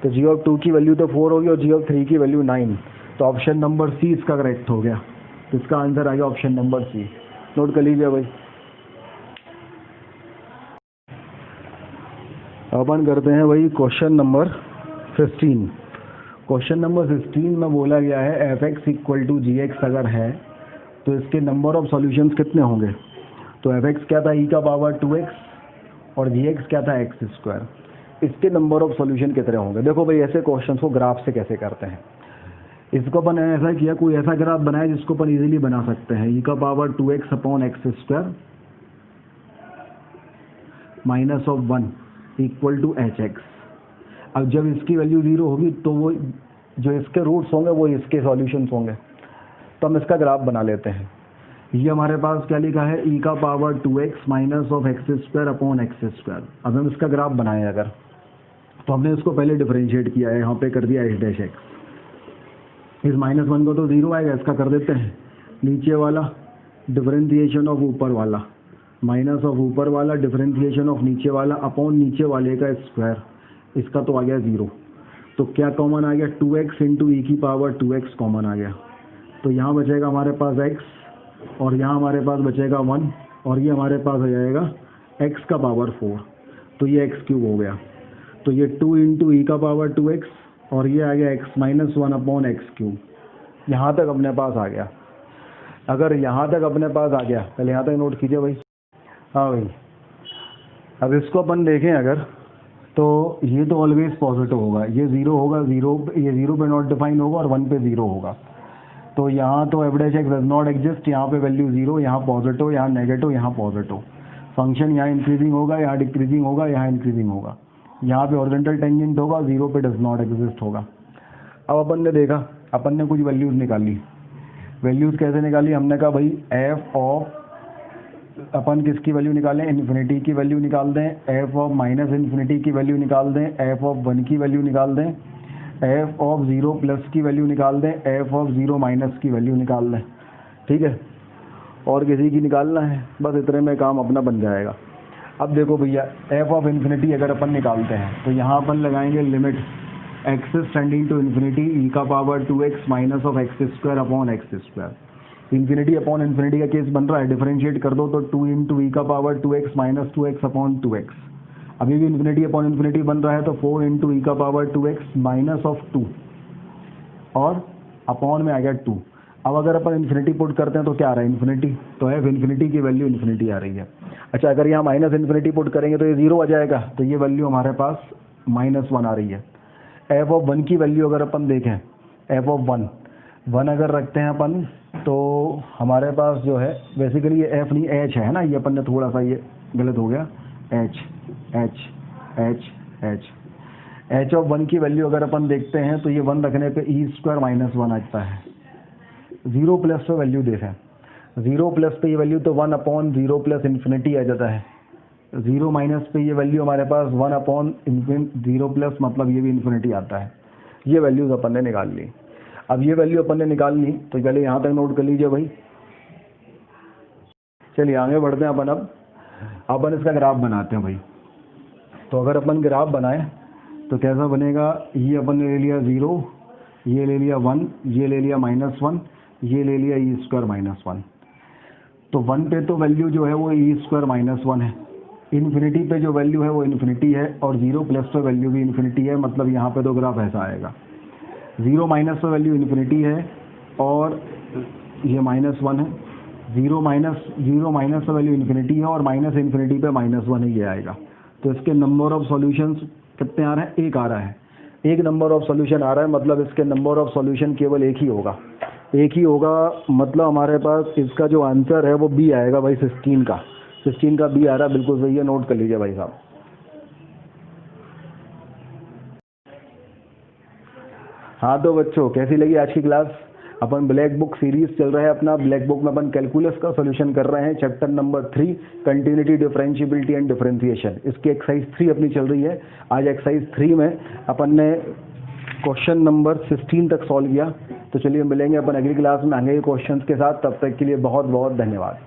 तो जी ऑफ 2 की वैल्यू तो 4 होगी और जी ऑफ 3 की वैल्यू 9। तो ऑप्शन नंबर सी इसका करेक्ट हो गया। तो इसका आंसर आ गया ऑप्शन नंबर सी। नोट कर लीजिए भाई। अपन करते हैं भाई क्वेश्चन नंबर 15। क्वेश्चन नंबर 15 में बोला गया है F x equal to g x अगर है तो इसके नंबर ऑफ सॉल्यूशंस कितने होंगे? तो एफ एक्स क्या था? ई का पावर 2x और जी एक्स क्या था? X square. इसके नंबर ऑफ सॉल्यूशन कितने होंगे? देखो भाई, ऐसे क्वेश्चंस को ग्राफ से कैसे करते हैं, इसको अपन ऐसा किया, कोई ऐसा ग्राफ बनाया जिसको अपन इजीली बना सकते हैं। ई का power 2x upon x square minus of 1 equal to h x. अब जब इसकी वैल्यू 0 होगी तो वो जो इसके रूट्स होंगे वो इसके सॉल्यूशंस होंगे। तो हम इसका ग्राफ बना लेते हैं। ये हमारे पास क्या लिखा है? ई का power 2x minus of x square upon x square. अब हम इसका ग्राफ बनाएं अगर, तो हमने इसको पहले डिफरेंशिएट किया है, यहाँ पे कर दिया एच डैश एक्स। इस -1 को तो 0 आएगा, इसका कर देते हैं नीचे वाला डिफरेंशिएशन ऑफ ऊपर वाला माइनस ऑफ ऊपर वाला डिफरेंशिएशन ऑफ नीचे वाला अपॉन नीचे वाले का स्क्वायर, इसका तो आ गया 0। तो क्या कॉमन आ गया, 2x इंटू ई की पावर 2x कॉमन आ गया। तो यहाँ बचेगा हमारे पास x और यहाँ हमारे पास बचेगा 1 और ये हमारे पास आ जाएगा x का पावर 4, तो ये x क्यूब हो गया। तो ये 2 इंटू ई का पावर 2x और ये आ गया x minus 1 upon x cube. यहाँ तक अपने पास आ गया। अगर यहाँ तक अपने पास आ गया, पहले यहाँ तक नोट कीजिए भाई। हाँ भाई, अब इसको अपन देखें अगर, तो ये तो ऑलवेज पॉजिटिव होगा, ये 0 होगा, 0 ये 0 पे नॉट डिफाइन होगा और 1 पे 0 होगा। तो यहाँ तो f dash x does not exist, यहाँ पे वैल्यू 0, यहाँ पॉजिटिव, यहाँ नेगेटिव, यहाँ पॉजिटिव। फंक्शन यहाँ इंक्रीजिंग होगा, यहाँ डिक्रीजिंग होगा, यहाँ इंक्रीजिंग होगा, यहाँ पे हॉरिजॉन्टल टेंजेंट होगा, 0 पे डज नॉट एग्जिस्ट होगा। अब अपन ने देखा, अपन ने कुछ वैल्यूज़ निकाली। वैल्यूज़ कैसे निकाली, हमने कहा भाई एफ ऑफ, अपन किसकी वैल्यू निकालें, इन्फिनिटी की वैल्यू निकाल दें, एफ ऑफ माइनस इन्फिनिटी की वैल्यू निकाल दें, एफ ऑफ 1 की वैल्यू निकाल दें, एफ ऑफ 0 प्लस की वैल्यू निकाल दें, एफ ऑफ 0 माइनस की वैल्यू निकाल दें। ठीक है, और किसी की निकालना है, बस इतने में काम अपना बन जाएगा। अब देखो भैया, एफ ऑफ इन्फिनिटी अगर अपन निकालते हैं तो यहाँ अपन लगाएंगे limit x is tending to infinity e का power 2x minus of x square upon x square. Infinity upon infinity का केस बन रहा है, डिफरेंशिएट कर दो तो 2 इंटू ई का power 2x minus 2x upon 2x। अभी भी इन्फिनिटी अपॉन इन्फिनिटी बन रहा है तो 4 इंटू ई का पावर 2x माइनस ऑफ 2 और अपॉन में आ गया 2। अब अगर अपन इन्फिनिटी पुट करते हैं तो क्या आ रहा है, इन्फिनिटी, तो एफ इन्फिनिटी की वैल्यू इन्फिनिटी आ रही है। अच्छा, अगर यहाँ माइनस इन्फिनिटी पुट करेंगे तो ये 0 आ जाएगा, तो ये वैल्यू हमारे पास -1 आ रही है। एफ ऑफ 1 की वैल्यू अगर अपन देखें, एफ ऑफ 1 अगर रखते हैं अपन तो हमारे पास जो है बेसिकली ये एफ नहीं एच है ना, ये अपन ने थोड़ा सा ये गलत हो गया, H H H H H of 1 की वैल्यू अगर अपन देखते हैं तो ये 1 रखने पे ई स्क्वायर माइनस 1 आता है। 0 प्लस पे वैल्यू देखें, 0 प्लस पे ये वैल्यू तो 1 अपॉन 0 प्लस इन्फिनिटी आ जाता है। 0 माइनस पे ये वैल्यू हमारे पास 1 अपॉन 0 प्लस, मतलब ये भी इन्फिनिटी आता है। ये वैल्यूज अपन ने निकाल ली। अब ये वैल्यू अपन ने निकाल ली तो पहले यहाँ तक नोट कर लीजिए भाई। चलिए आगे बढ़ते हैं अपन। अब अपन इसका ग्राफ बनाते हैं भाई। तो अगर अपन ग्राफ बनाएं तो कैसा बनेगा, ये अपन ने ले लिया 0, ये ले लिया 1, ये ले लिया -1, ये ले लिया ई स्क्वायर -1। तो 1 पे तो वैल्यू जो है वो ई स्क्वायर -1 है, इन्फिनिटी पे जो वैल्यू है वो इन्फिनिटी है और 0 प्लस पे वैल्यू भी इन्फिनिटी है, मतलब यहाँ पे तो ग्राफ ऐसा आएगा। 0 माइनस पे वैल्यू इन्फिनिटी है और ये -1 है, 0 माइनस पे वैल्यू इन्फिनिटी है और माइनस इन्फिनिटी पे -1 है, ये आएगा। तो इसके नंबर ऑफ सॉल्यूशंस कितने आ रहे हैं, 1 आ रहा है। एक नंबर ऑफ सॉल्यूशन आ रहा है, मतलब इसके नंबर ऑफ सॉल्यूशन केवल एक ही होगा, मतलब हमारे पास इसका जो आंसर है वो बी आएगा भाई, 16 का बी आ रहा है। बिल्कुल सही है, नोट कर लीजिए भाई साहब। हाँ तो बच्चों, कैसी लगी आज की क्लास। अपन ब्लैक बुक सीरीज चल रहा है अपना, ब्लैक बुक में अपन कैलकुलस का सॉल्यूशन कर रहे हैं, chapter number 3 continuity, differentiability and differentiation. इसकी एक्सरसाइज 3 अपनी चल रही है। आज एक्सरसाइज 3 में अपन ने क्वेश्चन नंबर 16 तक सॉल्व किया। तो चलिए मिलेंगे अपन अगली क्लास में आगे के क्वेश्चंस के साथ, तब तक के लिए बहुत बहुत धन्यवाद।